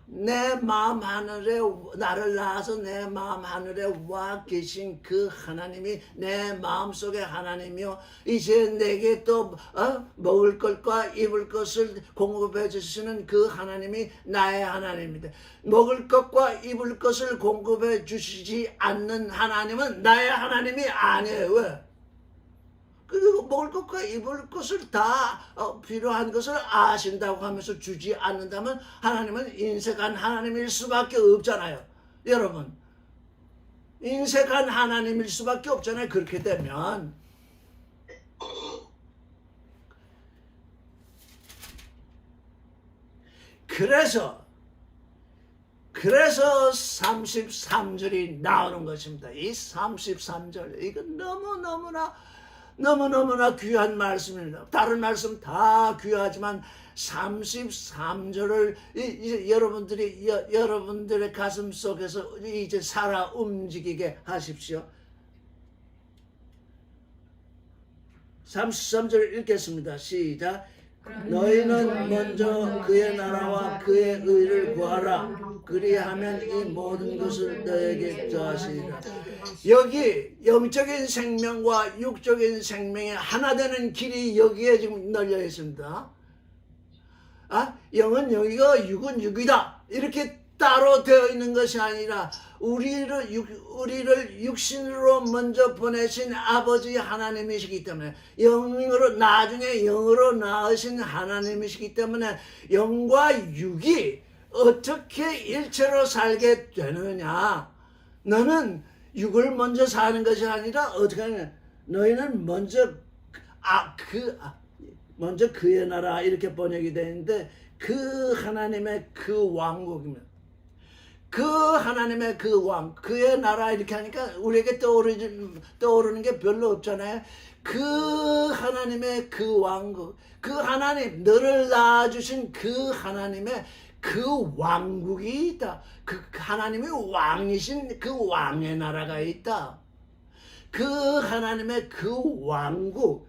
내 마음 하늘에 나를 낳아서 내 마음 하늘에 와 계신 그 하나님이 내 마음속의 하나님이요 이제 내게 또 먹을 것과 입을 것을 공급해 주시는 그 하나님이 나의 하나님입니다. 먹을 것과 입을 것을 공급해 주시지 않는 하나님은 나의 하나님이 아니에요. 왜? 그리고 먹을 것과 입을 것을 다 필요한 것을 아신다고 하면서 주지 않는다면 하나님은 인색한 하나님일 수밖에 없잖아요. 여러분 인색한 하나님일 수밖에 없잖아요. 그렇게 되면 그래서 33절이 나오는 것입니다. 이 33절 이건 너무너무나 귀한 말씀입니다. 다른 말씀 다 귀하지만 33절을 이제 여러분들의 가슴 속에서 이제 살아 움직이게 하십시오. 33절 읽겠습니다. 시작. 너희는 먼저 그의 나라와 그의 의를 구하라. 그리하면 이 모든 것을 너에게 더하시리라. 여기 영적인 생명과 육적인 생명이 하나 되는 길이 여기에 지금 널려 있습니다. 영은 영이고 육은 육이다. 이렇게 따로 되어 있는 것이 아니라 우리를 육신으로 먼저 보내신 아버지 하나님이시기 때문에 나중에 영으로 낳으신 하나님이시기 때문에 영과 육이 어떻게 일체로 살게 되느냐. 너는 육을 먼저 사는 것이 아니라 어떻게 하냐. 너희는 먼저 그의 나라 이렇게 번역이 되는데 그 하나님의 그 왕국입니다. 그 하나님의 그 왕, 그의 나라 이렇게 하니까 우리에게 떠오르는 게 별로 없잖아요. 그 하나님의 그 왕국, 그 하나님, 너를 낳아주신 그 하나님의 그 왕국이 있다. 그 하나님이 왕이신 그 왕의 나라가 있다. 그 하나님의 그 왕국을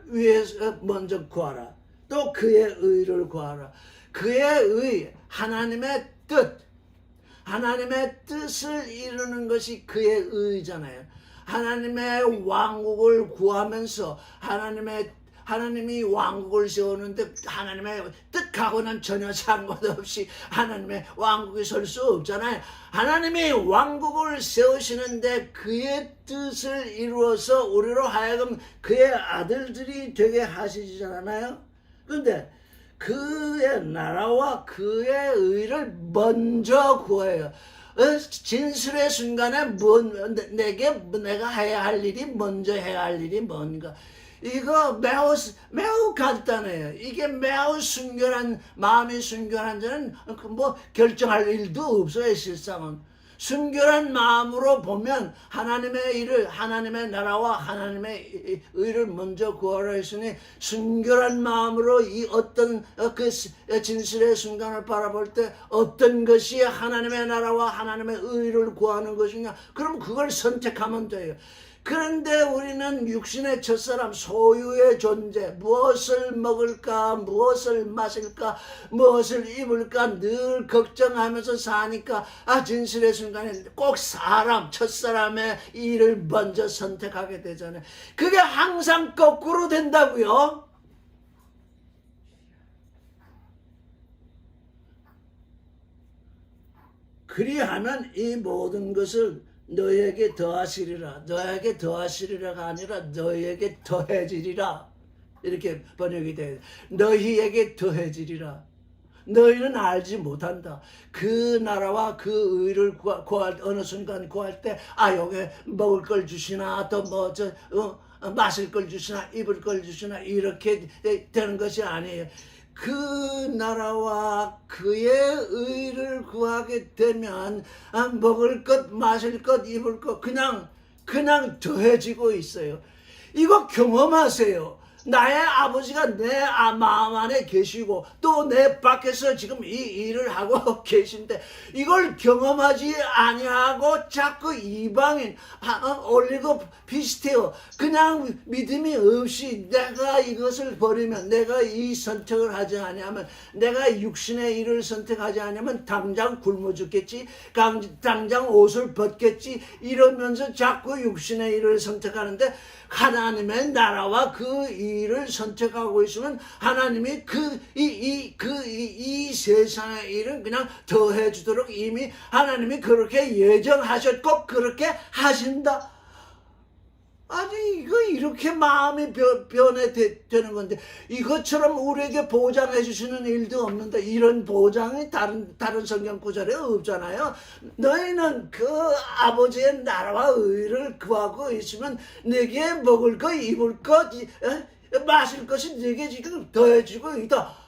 위해서 먼저 구하라. 또 그의 의를 구하라. 그의 의, 하나님의 뜻, 하나님의 뜻을 이루는 것이 그의 의잖아요. 하나님의 왕국을 구하면서 하나님이 왕국을 세우는데 하나님의 뜻하고는 전혀 상관없이 하나님의 왕국이 설 수 없잖아요. 하나님이 왕국을 세우시는데 그의 뜻을 이루어서 우리로 하여금 그의 아들들이 되게 하시잖아요. 그런데 그의 나라와 그의 의를 먼저 구해요. 진술의 순간에 내가 해야 할 일이 먼저 해야 할 일이 뭔가. 이거 매우 간단해요. 이게 매우 마음이 순결한 자는 결정할 일도 없어요. 실상은 순결한 마음으로 보면 하나님의 나라와 하나님의 의를 먼저 구하라 했으니 순결한 마음으로 이 어떤 그 진실의 순간을 바라볼 때 어떤 것이 하나님의 나라와 하나님의 의를 구하는 것이냐, 그럼 그걸 선택하면 돼요. 그런데 우리는 육신의 첫사람, 소유의 존재, 무엇을 먹을까, 무엇을 마실까, 무엇을 입을까 늘 걱정하면서 사니까 진실의 순간에 꼭 첫사람의 일을 먼저 선택하게 되잖아요. 그게 항상 거꾸로 된다고요. 그리하면 이 모든 것을 너에게 더하시리라. 너에게 더하시리라가 아니라 너에게 더해지리라. 이렇게 번역이 돼요. 너희에게 더해지리라. 너희는 알지 못한다. 그 나라와 그 의를 구할 어느 순간 구할 때 여기 먹을 걸 주시나 또 마실 걸 주시나 입을 걸 주시나 이렇게 되는 것이 아니에요. 그 나라와 그의 의를 구하게 되면 먹을 것, 마실 것, 입을 것 그냥 더해지고 있어요. 이거 경험하세요. 나의 아버지가 내 마음 안에 계시고 또 내 밖에서 지금 이 일을 하고 계신데 이걸 경험하지 아니하고 자꾸 이방인 올리고 비슷해요. 그냥 믿음이 없이 내가 이것을 버리면, 내가 이 선택을 하지 아니하면, 내가 육신의 일을 선택하지 아니하면 당장 굶어 죽겠지, 당장 옷을 벗겠지 이러면서 자꾸 육신의 일을 선택하는데, 하나님의 나라와 그 일을 선택하고 있으면 하나님이 이 세상의 일은 그냥 더해 주도록 이미 하나님이 그렇게 예정하셨고 그렇게 하신다. 아니 이거 이렇게 마음이 변해되는 건데, 이것처럼 우리에게 보장해 주시는 일도 없는데, 이런 보장이 다른 성경 구절에 없잖아요. 너희는 그 아버지의 나라와 의를 구하고 있으면 내게 먹을 것, 입을 것, 마실 것이 내게 지금 더해지고 있다.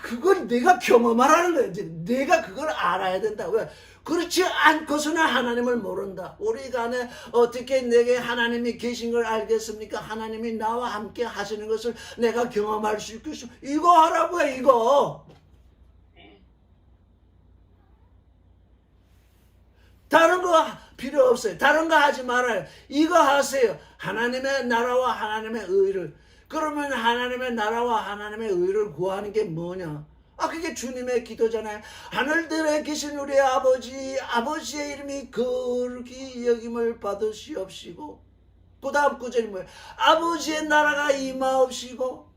그걸 내가 경험하라는 거야. 내가 그걸 알아야 된다. 왜? 그렇지 않고서는 하나님을 모른다. 우리 간에 어떻게 내게 하나님이 계신 걸 알겠습니까? 하나님이 나와 함께 하시는 것을 내가 경험할 수 있겠어. 이거 하라고 해, 이거. 다른 거 필요 없어요. 다른 거 하지 말아요. 이거 하세요. 하나님의 나라와 하나님의 의를. 그러면 하나님의 나라와 하나님의 의를 구하는 게 뭐냐? 그게 주님의 기도잖아요. 하늘들에 계신 우리 아버지의 이름이 거룩히 여김을 받으시옵시고, 그 다음 구절이 뭐예요? 아버지의 나라가 임하옵시고,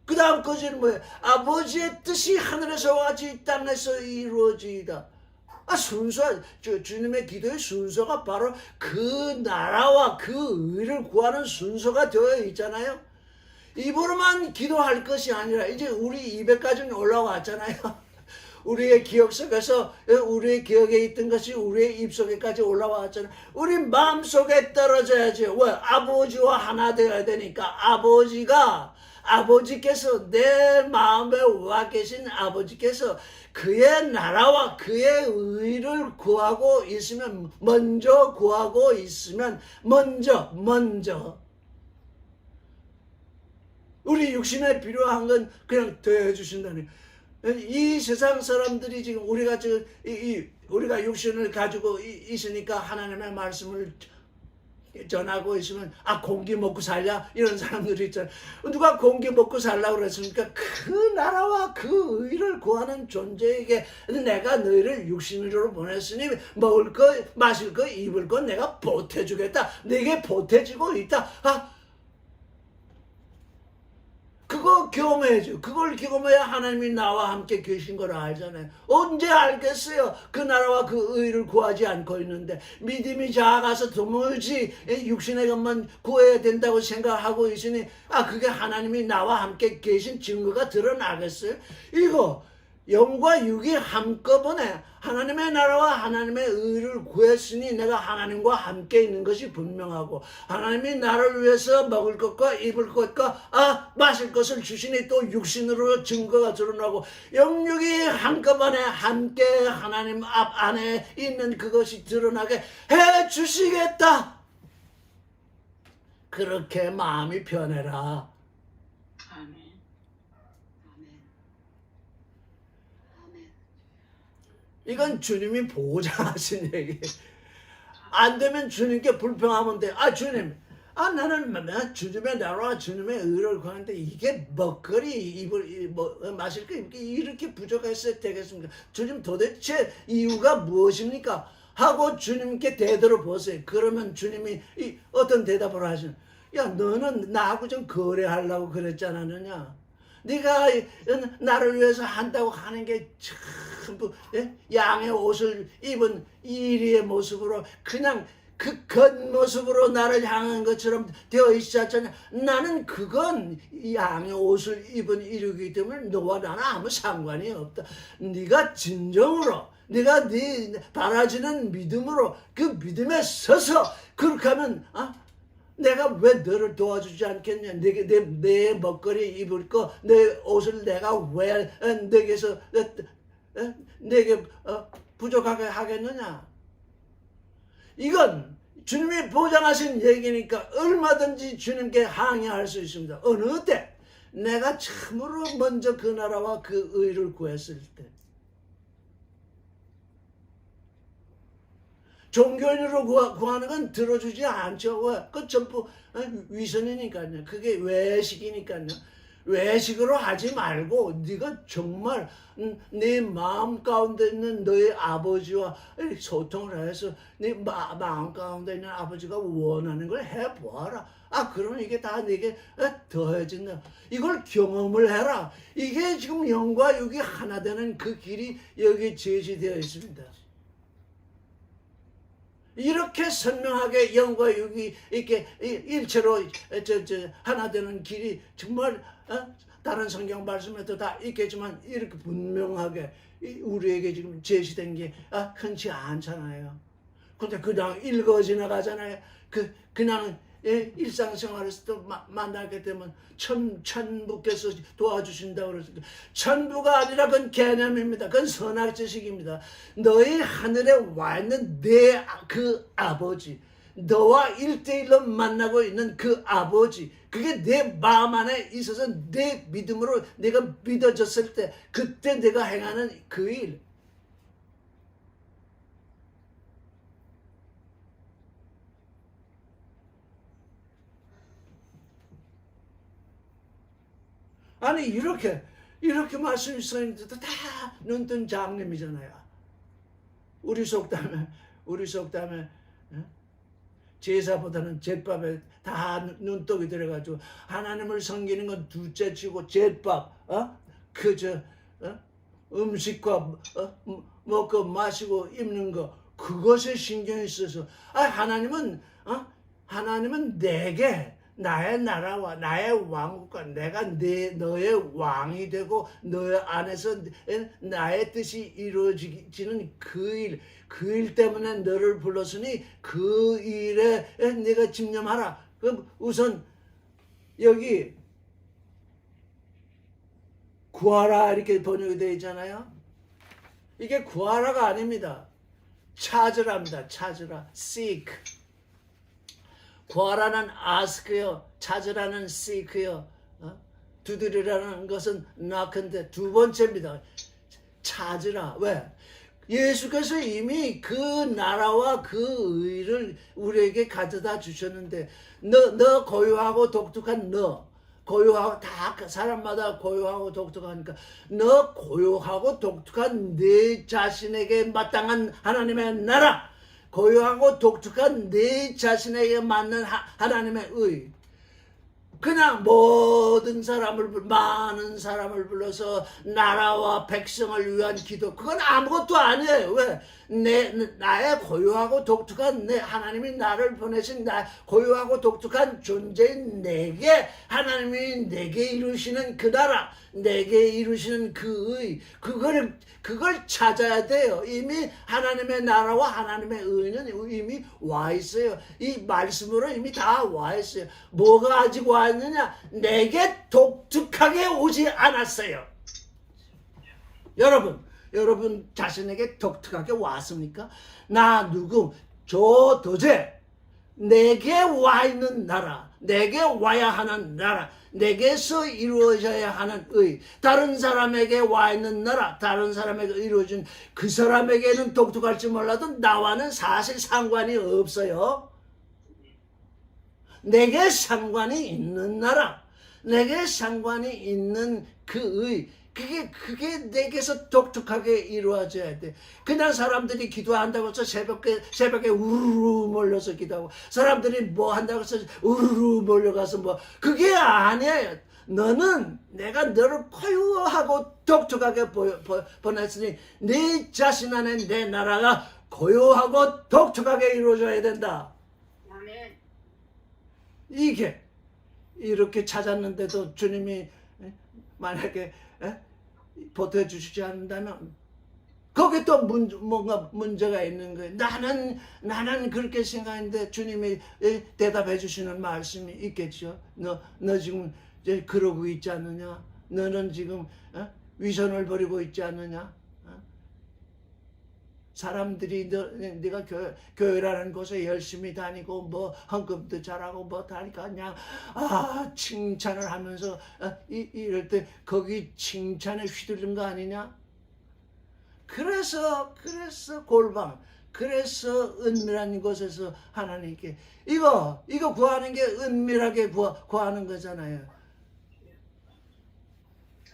그 다음 구절이 뭐예요? 아버지의 뜻이 하늘에서와 같이 이 땅에서 이루어지이다. 주님의 기도의 순서가 바로 그 나라와 그 의를 구하는 순서가 되어 있잖아요. 입으로만 기도할 것이 아니라 이제 우리 입에까지는 올라왔잖아요. 우리의 기억 속에서, 우리의 기억에 있던 것이 우리의 입속에까지 올라왔잖아요. 우리 마음속에 떨어져야지. 왜? 아버지와 하나 되어야 되니까. 아버지께서 내 마음에 와 계신 아버지께서 그의 나라와 그의 의를 구하고 있으면, 먼저 구하고 있으면, 먼저 우리 육신에 필요한 건 그냥 더해 주신다니. 이 세상 사람들이 지금 우리가 육신을 가지고 있으니까 하나님의 말씀을 전하고 있으면 공기 먹고 살냐 이런 사람들이 있잖아요. 누가 공기 먹고 살라고 그랬습니까? 그 나라와 그 의를 구하는 존재에게 내가 너희를 육신으로 보냈으니 먹을 거, 마실 거, 입을 거 내가 보태주겠다. 내게 보태지고 있다. 그거 경험해야죠. 그걸 경험해야 하나님이 나와 함께 계신 걸 알잖아요. 언제 알겠어요? 그 나라와 그 의를 구하지 않고 있는데, 믿음이 작아서 도무지 육신의 것만 구해야 된다고 생각하고 있으니 그게 하나님이 나와 함께 계신 증거가 드러나겠어요? 이거 영과 육이 한꺼번에 하나님의 나라와 하나님의 의를 구했으니 내가 하나님과 함께 있는 것이 분명하고, 하나님이 나를 위해서 먹을 것과 입을 것과 마실 것을 주시니 또 육신으로 증거가 드러나고, 영육이 한꺼번에 함께 하나님 앞 안에 있는 그것이 드러나게 해 주시겠다. 그렇게 마음이 변해라. 아멘. 이건 주님이 보장하신 얘기예요. 안 되면 주님께 불평하면 돼. 주님, 나는 주님의 나라와 주님의 의를 구하는데 이게 먹거리, 마실 거 이렇게 부족해서 되겠습니까? 주님 도대체 이유가 무엇입니까? 하고 주님께 대들어 보세요. 그러면 주님이 어떤 대답을 하시는? 너는 나하고 좀 거래하려고 그랬잖아, 너냐? 네가 나를 위해서 한다고 하는 게 전부 양의 옷을 입은 이리의 모습으로 그냥 그 겉모습으로 나를 향한 것처럼 되어 있었잖아. 나는 그건 양의 옷을 입은 이루기 때문에 너와 나는 아무 상관이 없다. 네가 진정으로 네가 네 바라지는 믿음으로 그 믿음에 서서 그렇게 하면 내가 왜 너를 도와주지 않겠냐? 내 먹거리 입을 거, 내 옷을 내가 왜 내게 부족하게 하겠느냐? 이건 주님이 보장하신 얘기니까 얼마든지 주님께 항의할 수 있습니다. 어느 때 내가 참으로 먼저 그 나라와 그 의를 구했을 때, 종교인으로 구하는 건 들어주지 않죠. 왜? 그 전부 위선이니까요. 그게 외식이니까요. 외식으로 하지 말고 네가 정말 네 마음 가운데 있는 너의 아버지와 소통을 해서 네 마음 가운데 있는 아버지가 원하는 걸 해보아라. 그러면 이게 다 네게 더해진다. 이걸 경험을 해라. 이게 지금 영과 육이 하나 되는 그 길이 여기 제시되어 있습니다. 이렇게 선명하게 영과 육이 이렇게 일체로 하나 되는 길이 정말 다른 성경 말씀에도 다 있겠지만 이렇게 분명하게 우리에게 지금 제시된 게 흔치 않잖아요. 근데 그냥 읽어 지나가잖아요. 그냥 일상생활에서도 만나게 되면 천부께서 도와주신다고 그러죠. 천부가 아니라 그건 개념입니다. 그건 선악 지식입니다. 너희 하늘에 와 있는 내 그 아버지, 너와 1대1로 만나고 있는 그 아버지, 그게 내 마음 안에 있어서 내 믿음으로 내가 믿어졌을 때 그때 내가 행하는 그 일, 아니 이렇게 말씀이 써있는데도 다 눈뜬 장님이잖아요. 우리 속담에 제사보다는 잿밥에 다 눈독이 들어가지고 하나님을 섬기는 건 둘째치고 잿밥 음식과 먹고 마시고 입는 거 그것에 신경이 있어서 하나님은 내게 나의 나라와 나의 왕국과 내가 너의 왕이 되고 너의 안에서 나의 뜻이 이루어지는 그 일 때문에 너를 불렀으니 그 일에 네가 집념하라. 그럼 우선 여기 구하라 이렇게 번역이 되어 있잖아요. 이게 구하라가 아닙니다. 찾으랍니다. 찾으라. seek. 구하라는 ask요, 찾으라는 seek요, 두드리라는 것은 knock인데 두 번째입니다. 찾으라. 왜? 예수께서 이미 그 나라와 그 의를 우리에게 가져다 주셨는데 너 고요하고 독특한 고요하고 다 사람마다 고요하고 독특하니까 너 고요하고 독특한 네 자신에게 마땅한 하나님의 나라, 고요하고 독특한 네 자신에게 맞는 하나님의 의, 그냥 많은 사람을 불러서 나라와 백성을 위한 기도, 그건 아무것도 아니에요. 왜? 나의 고요하고 독특한 내 하나님이 나를 보내신 고요하고 독특한 존재인 내게 하나님이 내게 이루시는 그 나라, 내게 이루시는 그 의, 그걸 찾아야 돼요. 이미 하나님의 나라와 하나님의 의는 이미 와 있어요. 이 말씀으로 이미 다 와 있어요. 뭐가 아직 와 있느냐? 내게 독특하게 오지 않았어요. 여러분 자신에게 독특하게 왔습니까? 나 누구 저 도제 내게 와 있는 나라, 내게 와야 하는 나라, 내게서 이루어져야 하는 의, 다른 사람에게 와 있는 나라, 다른 사람에게 이루어진 그 사람에게는 독특할지 몰라도 나와는 사실 상관이 없어요. 내게 상관이 있는 나라, 내게 상관이 있는 그 의, 그게 내게서 독특하게 이루어져야 돼. 그냥 사람들이 기도한다고 해서 새벽에 우르르 몰려서 기도하고, 사람들이 뭐 한다고 해서 우르르 몰려가서 그게 아니에요. 내가 너를 고요하고 독특하게 보냈으니 네 자신 안에 내 나라가 고요하고 독특하게 이루어져야 된다. 아멘. 이게 이렇게 찾았는데도 주님이 만약에 보태주시지 않는다면 거기에 또 뭔가 문제가 있는 거예요. 나는 그렇게 생각했는데 주님이 대답해 주시는 말씀이 있겠죠. 너 지금 그러고 있지 않느냐? 너는 지금 위선을 버리고 있지 않느냐? 사람들이 네가 교회라는 곳에 열심히 다니고 뭐 헌금도 잘하고 뭐 다니까 그냥 칭찬을 하면서 이럴 때 거기 칭찬에 휘둘린 거 아니냐? 그래서 골방, 그래서 은밀한 곳에서 하나님께 이거 구하는 게 은밀하게 구하는 거잖아요.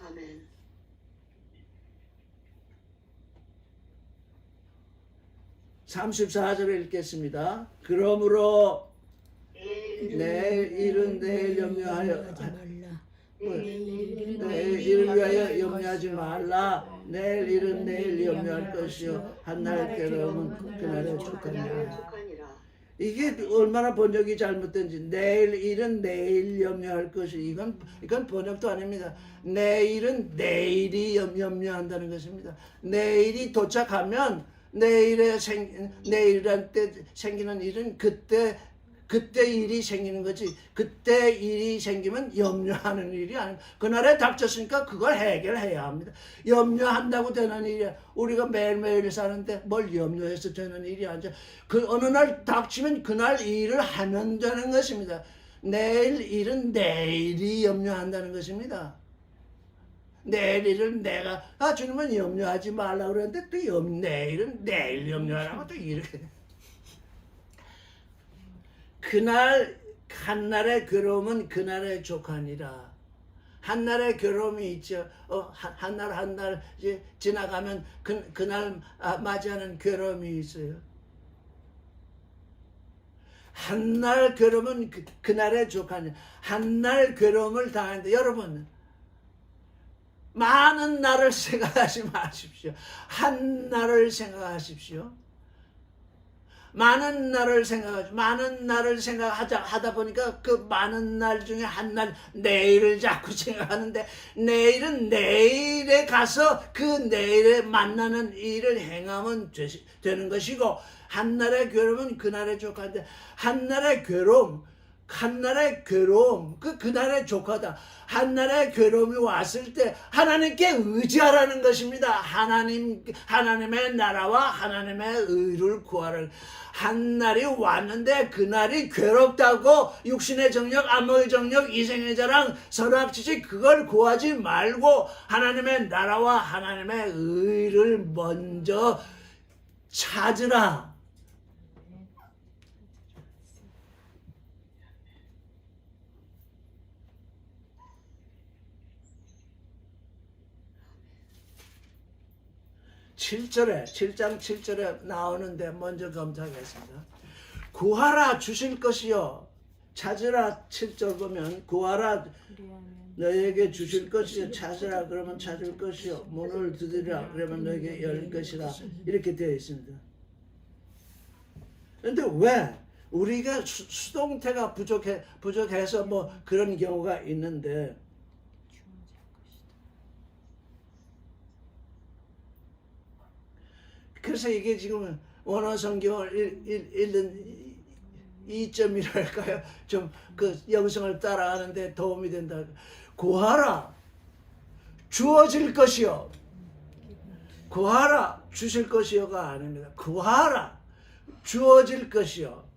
아멘. 34절을 읽겠습니다. 그러므로 내일 일은 내일 염려하여 하지 말라. 내일 일을 위하여 염려하지 말라. 내일 일은 내일 염려할 것이요 한날 괴로움은 그날에 족하니라. 족하니라. 이게 얼마나 번역이 잘못된지. 내일 일은 내일 염려할 것이 이건 번역도 아닙니다. 내일은 내일이 염려한다는 것입니다. 내일이 도착하면 내일이란 때 생기는 일은 그때 일이 생기는 거지. 그때 일이 생기면 염려하는 일이 아닙니다. 그날에 닥쳤으니까 그걸 해결해야 합니다. 염려한다고 되는 일이야. 우리가 매일매일 사는데 뭘 염려해서 되는 일이 아니죠. 그 어느 날 닥치면 그날 일을 하면 되는 것입니다. 내일 일은 내일이 염려한다는 것입니다. 내일 일을 내가 주님은 염려하지 말라고 그랬는데 또 내일은 내일 염려하라고 또 이렇게. 그날 한날의 괴로움은 그날의 족하니라. 한날의 괴로움이 있죠. 한날 이제 지나가면 그날 맞이하는 괴로움이 있어요. 한날 괴로움은 그날의 족하니라. 한날 괴로움을 당하는데 여러분 많은 날을 생각하지 마십시오. 한 날을 생각하십시오. 많은 날을 생각하다 보니까 그 많은 날 중에 한 날 내일을 자꾸 생각하는데 내일은 내일에 가서 그 내일에 만나는 일을 행하면 되는 것이고 한날의 괴로움은 그날의 족하인데 한날의 괴로움 그날의 족하다. 한날의 괴로움이 왔을 때 하나님께 의지하라는 것입니다. 하나님의 나라와 하나님의 의를 구하라. 한날이 왔는데 그날이 괴롭다고 육신의 정력, 안목의 정력, 이생의 자랑, 선악지식 그걸 구하지 말고 하나님의 나라와 하나님의 의를 먼저 찾으라. (7절에) 7장 7절에 나오는데 먼저 검토하겠습니다. 구하라 주실 것이요 찾으라 7절 보면 구하라 너에게 주실 것이요 찾으라 그러면 찾을 것이요 문을 두드리라 그러면 너에게 열릴 것이라 이렇게 되어 있습니다. 그런데 왜 우리가 수동태가 부족해서 뭐 그런 경우가 있는데 그래서 이게 지금 원어 성경을 읽는 이점이랄까요? 좀 그 영성을 따라가는데 도움이 된다. 구하라 주어질 것이요. 구하라 주실 것이요가 아닙니다. 구하라 주어질 것이요.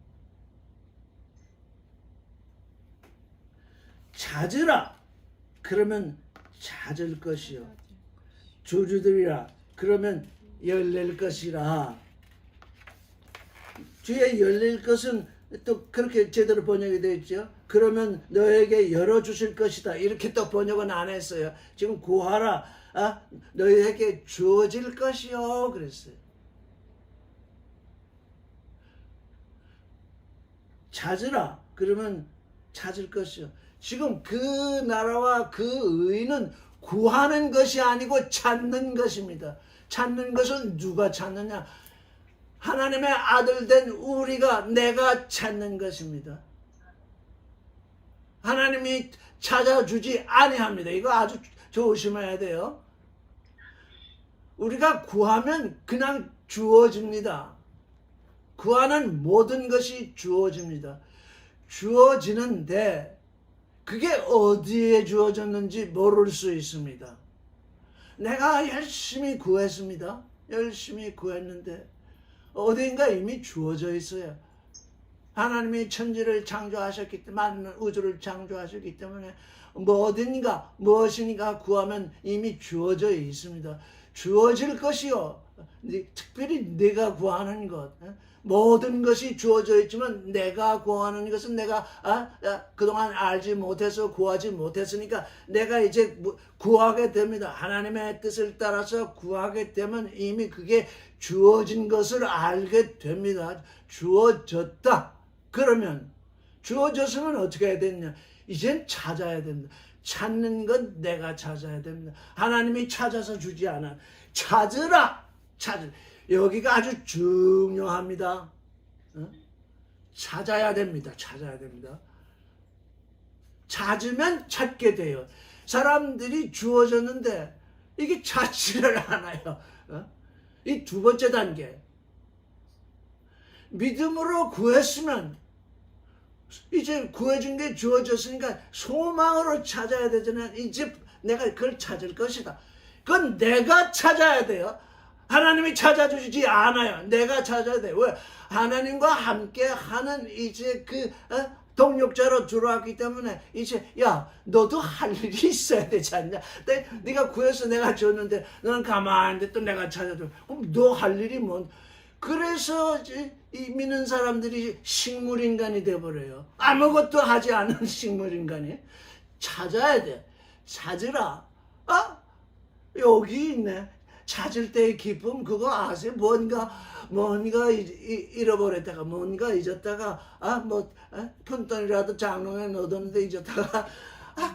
찾으라 그러면 찾을 것이요. 주주들이라 그러면 열릴 것이라. 뒤에 열릴 것은 또 그렇게 제대로 번역이 되어 있죠. 그러면 너에게 열어주실 것이다. 이렇게 또 번역은 안 했어요. 지금 구하라. 너에게 주어질 것이요. 그랬어요. 찾으라. 그러면 찾을 것이요. 지금 그 나라와 그 의는 구하는 것이 아니고 찾는 것입니다. 찾는 것은 누가 찾느냐? 하나님의 아들 된 우리가 내가 찾는 것입니다. 하나님이 찾아주지 아니합니다. 이거 아주 조심해야 돼요. 우리가 구하면 그냥 주어집니다. 구하는 모든 것이 주어집니다. 주어지는데 그게 어디에 주어졌는지 모를 수 있습니다. 내가 열심히 구했습니다. 열심히 구했는데 어딘가 이미 주어져 있어요. 하나님이 천지를 창조하셨기 때문에, 많은 우주를 창조하셨기 때문에 어딘가 무엇인가 구하면 이미 주어져 있습니다. 주어질 것이요, 특별히 내가 구하는 것, 모든 것이 주어져 있지만 내가 구하는 것은 내가 그동안 알지 못해서 구하지 못했으니까 내가 이제 구하게 됩니다. 하나님의 뜻을 따라서 구하게 되면 이미 그게 주어진 것을 알게 됩니다. 주어졌다. 그러면 주어졌으면 어떻게 해야 되느냐? 이젠 찾아야 됩니다. 찾는 건 내가 찾아야 됩니다. 하나님이 찾아서 주지 않아. 찾으라. 여기가 아주 중요합니다. 찾아야 됩니다. 찾아야 됩니다. 찾으면 찾게 돼요. 사람들이 주어졌는데 이게 찾지를 않아요. 이 두 번째 단계. 믿음으로 구했으면 이제 구해준 게 주어졌으니까 소망으로 찾아야 되잖아요. 이제 내가 그걸 찾을 것이다. 그건 내가 찾아야 돼요. 하나님이 찾아주지 않아요. 내가 찾아야 돼요. 왜? 하나님과 함께 하는 이제 동력자로 들어왔기 때문에 이제 너도 할 일이 있어야 되지 않냐? 네가 구해서 내가 줬는데 너는 가만히 있는데 또 내가 찾아줘. 그럼 너 할 일이 뭔? 그래서 이제 이 믿는 사람들이 식물인간이 돼버려요. 아무것도 하지 않은 식물인간이. 찾아야 돼. 찾으라. 여기 있네. 찾을 때의 기쁨 그거 아세요? 뭔가 잃어버렸다가 뭔가 잊었다가 푼돈이라도 장롱에 넣어뒀는데 잊었다가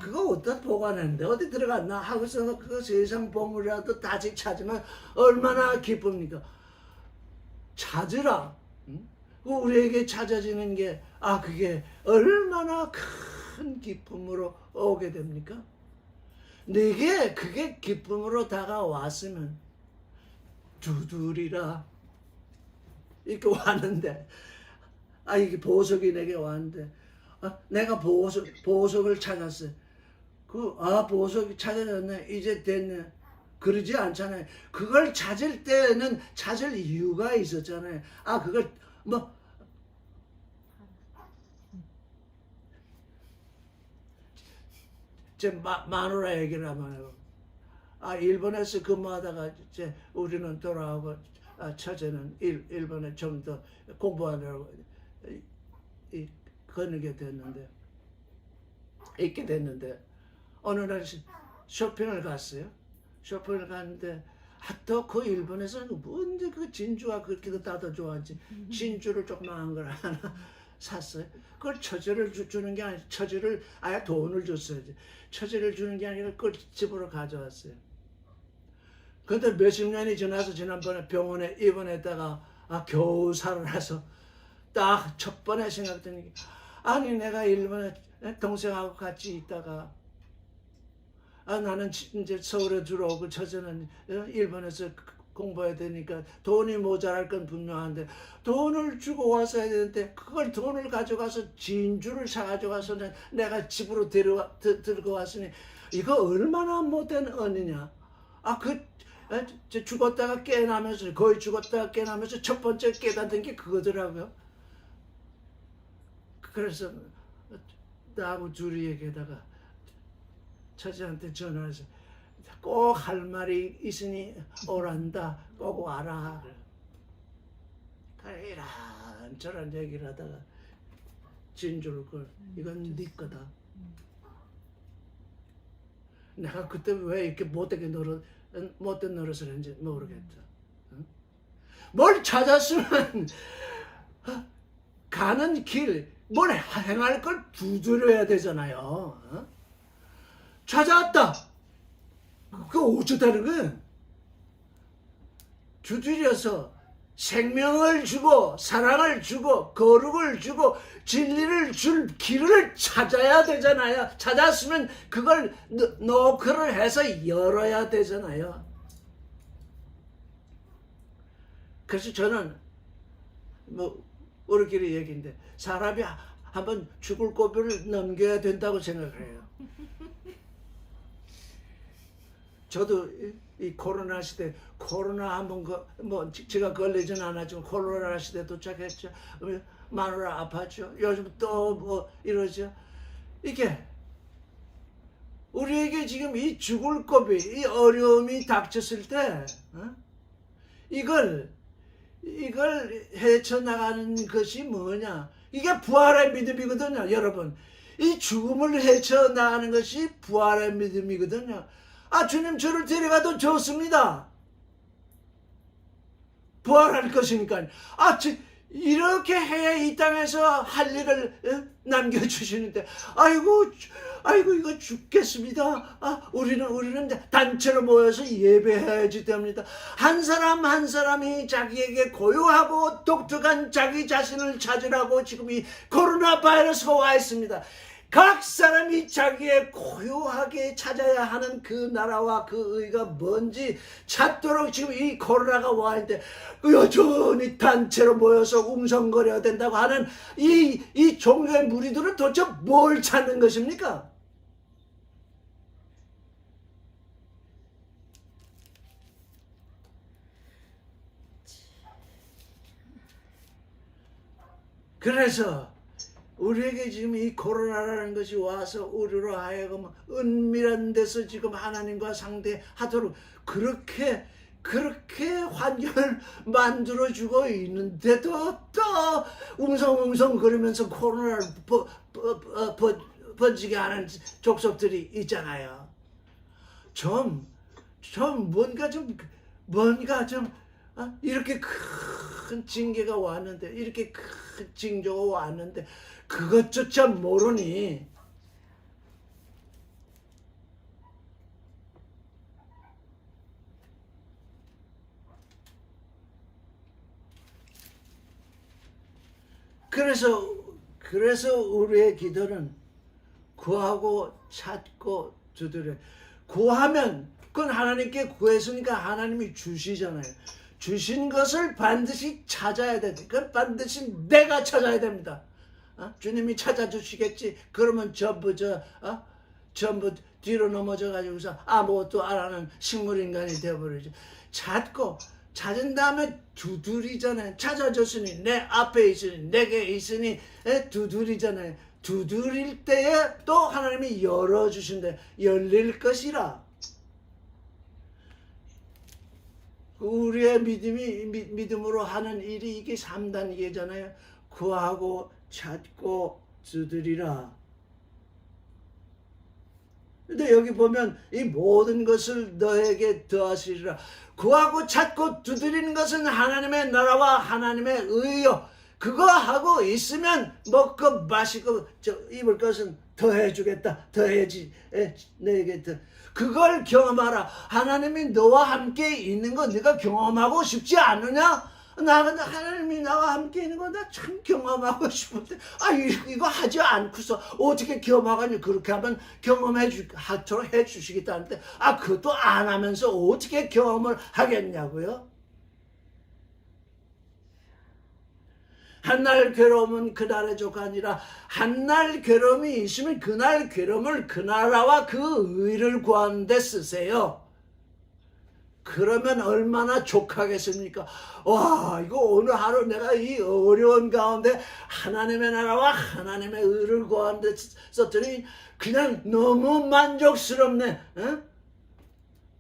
그거 어디다 보관했는데 어디 들어갔나 하고서 그 세상 보물이라도 다시 찾으면 얼마나 기쁩니까? 찾으라. 우리에게 찾아지는 게 그게 얼마나 큰 기쁨으로 오게 됩니까? 내게 그게 기쁨으로 다가왔으면 두드리라. 이렇게 왔는데 이게 보석이 내게 왔는데 내가 보석을 찾았어요. 보석이 찾아졌네. 이제 됐네. 그러지 않잖아요. 그걸 찾을 때는 찾을 이유가 있었잖아요. 그걸 제 마누라 얘기를 한번 해요. 일본에서 근무하다가 이제 우리는 돌아오고 처제는 일본에 좀 더 공부하려고 있게 됐는데 어느 날 쇼핑을 갔어요. 쇼핑을 갔는데 또 그 일본에서는 뭔데 그 진주가 그렇게 다들 좋아하지. 진주를 조그마한 걸 하나 샀어요. 그걸 처제를 주는 게 아니라 처제를 아예 돈을 줬어야지. 처제를 주는 게 아니라 그걸 집으로 가져왔어요. 그런데 몇십 년이 지나서 지난번에 병원에 입원했다가 겨우 살아나서 딱 첫 번에 생각했더니 내가 일본에 동생하고 같이 있다가 나는 이제 서울에 들어오고 처제는 일본에서 공부해야 되니까 돈이 모자랄 건 분명한데 돈을 주고 왔어야 되는데 그걸 돈을 가져가서 진주를 사가지고 와서 내가 집으로 들고 왔으니 이거 얼마나 못된 언니냐. 죽었다가 깨어나면서 거의 죽었다가 깨어나면서 첫 번째 깨닫는 게 그거더라고요. 그래서 나하고 둘이 얘기하다가 처제한테 전화해서 꼭 할 말이 있으니 오란다. 꼭 와라. 이런저런 얘기를 하다가 진주를 이건 네 거다. 내가 그때 왜 이렇게 못된 노릇을 했는지 모르겠다. 뭘 찾았으면 가는 길, 뭘 행할 걸 두드려야 되잖아요. 찾아왔다. 그거 어쩌다는 거야? 두드려서 생명을 주고 사랑을 주고 거룩을 주고 진리를 줄 길을 찾아야 되잖아요. 찾았으면 그걸 노크를 해서 열어야 되잖아요. 그래서 저는 우리끼리 얘기인데 사람이 한번 죽을 고비를 넘겨야 된다고 생각을 해요. 저도 이 코로나 시대, 코로나 한번 뭐 제가 걸리진 않았지만 코로나 시대 도착했죠. 마누라 아팠죠. 요즘 또 뭐 이러죠. 이게 우리에게 지금 이 죽을 고비, 이 어려움이 닥쳤을 때 이걸 헤쳐나가는 것이 뭐냐? 이게 부활의 믿음이거든요, 여러분. 이 죽음을 헤쳐나가는 것이 부활의 믿음이거든요. 아, 주님 저를 데려가도 좋습니다. 부활할 것이니까. 아, 이렇게 해야 이 땅에서 할 일을 남겨주시는데, 아이고 이거 죽겠습니다. 아, 우리는 단체로 모여서 예배해야지 됩니다. 한 사람 한 사람이 자기에게 고요하고 독특한 자기 자신을 찾으라고 지금 이 코로나 바이러스가 와 있습니다. 각 사람이 자기의 고요하게 찾아야 하는 그 나라와 그 의가 뭔지 찾도록 지금 이 코로나가 와 있는데 여전히 단체로 모여서 웅성거려야 된다고 하는 이 종교의 무리들은 도대체 뭘 찾는 것입니까? 그래서 우리에게 지금 이 코로나라는 것이 와서 우리로 하여금 은밀한 데서 지금 하나님과 상대하도록 그렇게 환경을 만들어주고 있는데도 또 웅성웅성 그러면서 코로나를 번지게 하는 족속들이 있잖아요. 좀 뭔가 좀 이렇게 큰 징계가 왔는데, 이렇게 큰 징조가 왔는데 그것조차 모르니 그래서 우리의 기도는 구하고 찾고 두드려. 구하면 그건 하나님께 구했으니까 하나님이 주시잖아요. 주신 것을 반드시 찾아야 돼. 그건 반드시 내가 찾아야 됩니다. 주님이 찾아주시겠지. 그러면 전부 뒤로 넘어져 가지고서 아무것도 안 하는 식물인간이 되어버리죠. 찾은 다음에 두드리잖아요. 찾아줬으니 내 앞에 있으니 내게 있으니 두드리잖아요. 두드릴 때에 또 하나님이 열어주신대. 열릴 것이라. 우리의 믿음으로 하는 일이 이게 3단계잖아요. 구하고 찾고 두드리라. 근데 여기 보면 이 모든 것을 너에게 더하시리라. 구하고 찾고 두드리는 것은 하나님의 나라와 하나님의 의요. 그거 하고 있으면 먹고 마시고 입을 것은 더해주겠다. 더해지 너에게 더. 그걸 경험하라. 하나님이 너와 함께 있는 거 네가 경험하고 싶지 않느냐? 나는 하나님이 나와 함께 있는 거 나 참 경험하고 싶은데 이거 하지 않고서 어떻게 경험하겠냐? 그렇게 하면 경험하도록 해주시겠다는데 그것도 안 하면서 어떻게 경험을 하겠냐고요? 한날 괴로움은 그날의 조가 아니라 한날 괴로움이 있으면 그날 괴로움을 그 나라와 그 의를 구하는 데 쓰세요. 그러면 얼마나 족하겠습니까? 와, 이거 오늘 하루 내가 이 어려운 가운데 하나님의 나라와 하나님의 의를 구하는 데 썼더니 그냥 너무 만족스럽네. 에?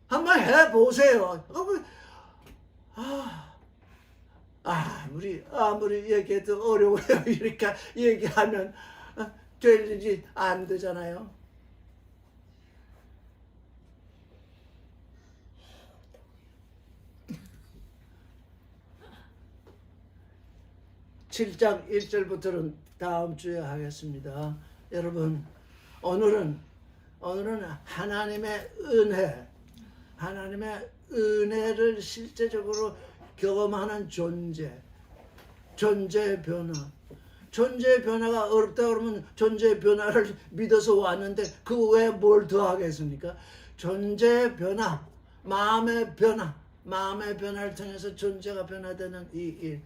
한번 해보세요. 아무리 얘기해도 어려워요. 이렇게 얘기하면 될 일이 안 되잖아요. (7장 1절부터는) 다음 주에 하겠습니다. 여러분, 오늘은 하나님의 은혜를 실제적으로 경험하는 존재의 변화. 존재의 변화가 어렵다 그러면 존재의 변화를 믿어서 왔는데 그 외에 뭘 더 하겠습니까? 존재의 변화, 마음의 변화를 통해서 존재가 변화되는 이 일.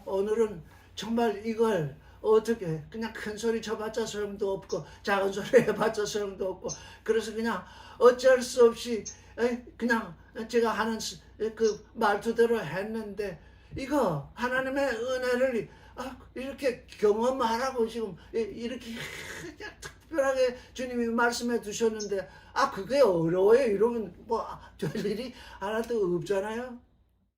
오늘은 정말 이걸 어떻게 그냥 큰 소리 쳐봤자 소용도 없고 작은 소리 해봤자 소용도 없고 그래서 그냥 어쩔 수 없이 그냥 제가 하는 그 말투대로 했는데 이거 하나님의 은혜를 이렇게 경험하라고 지금 이렇게 특별하게 주님이 말씀해 두셨는데 그게 어려워요 이러면 뭐 될 일이 하나도 없잖아요.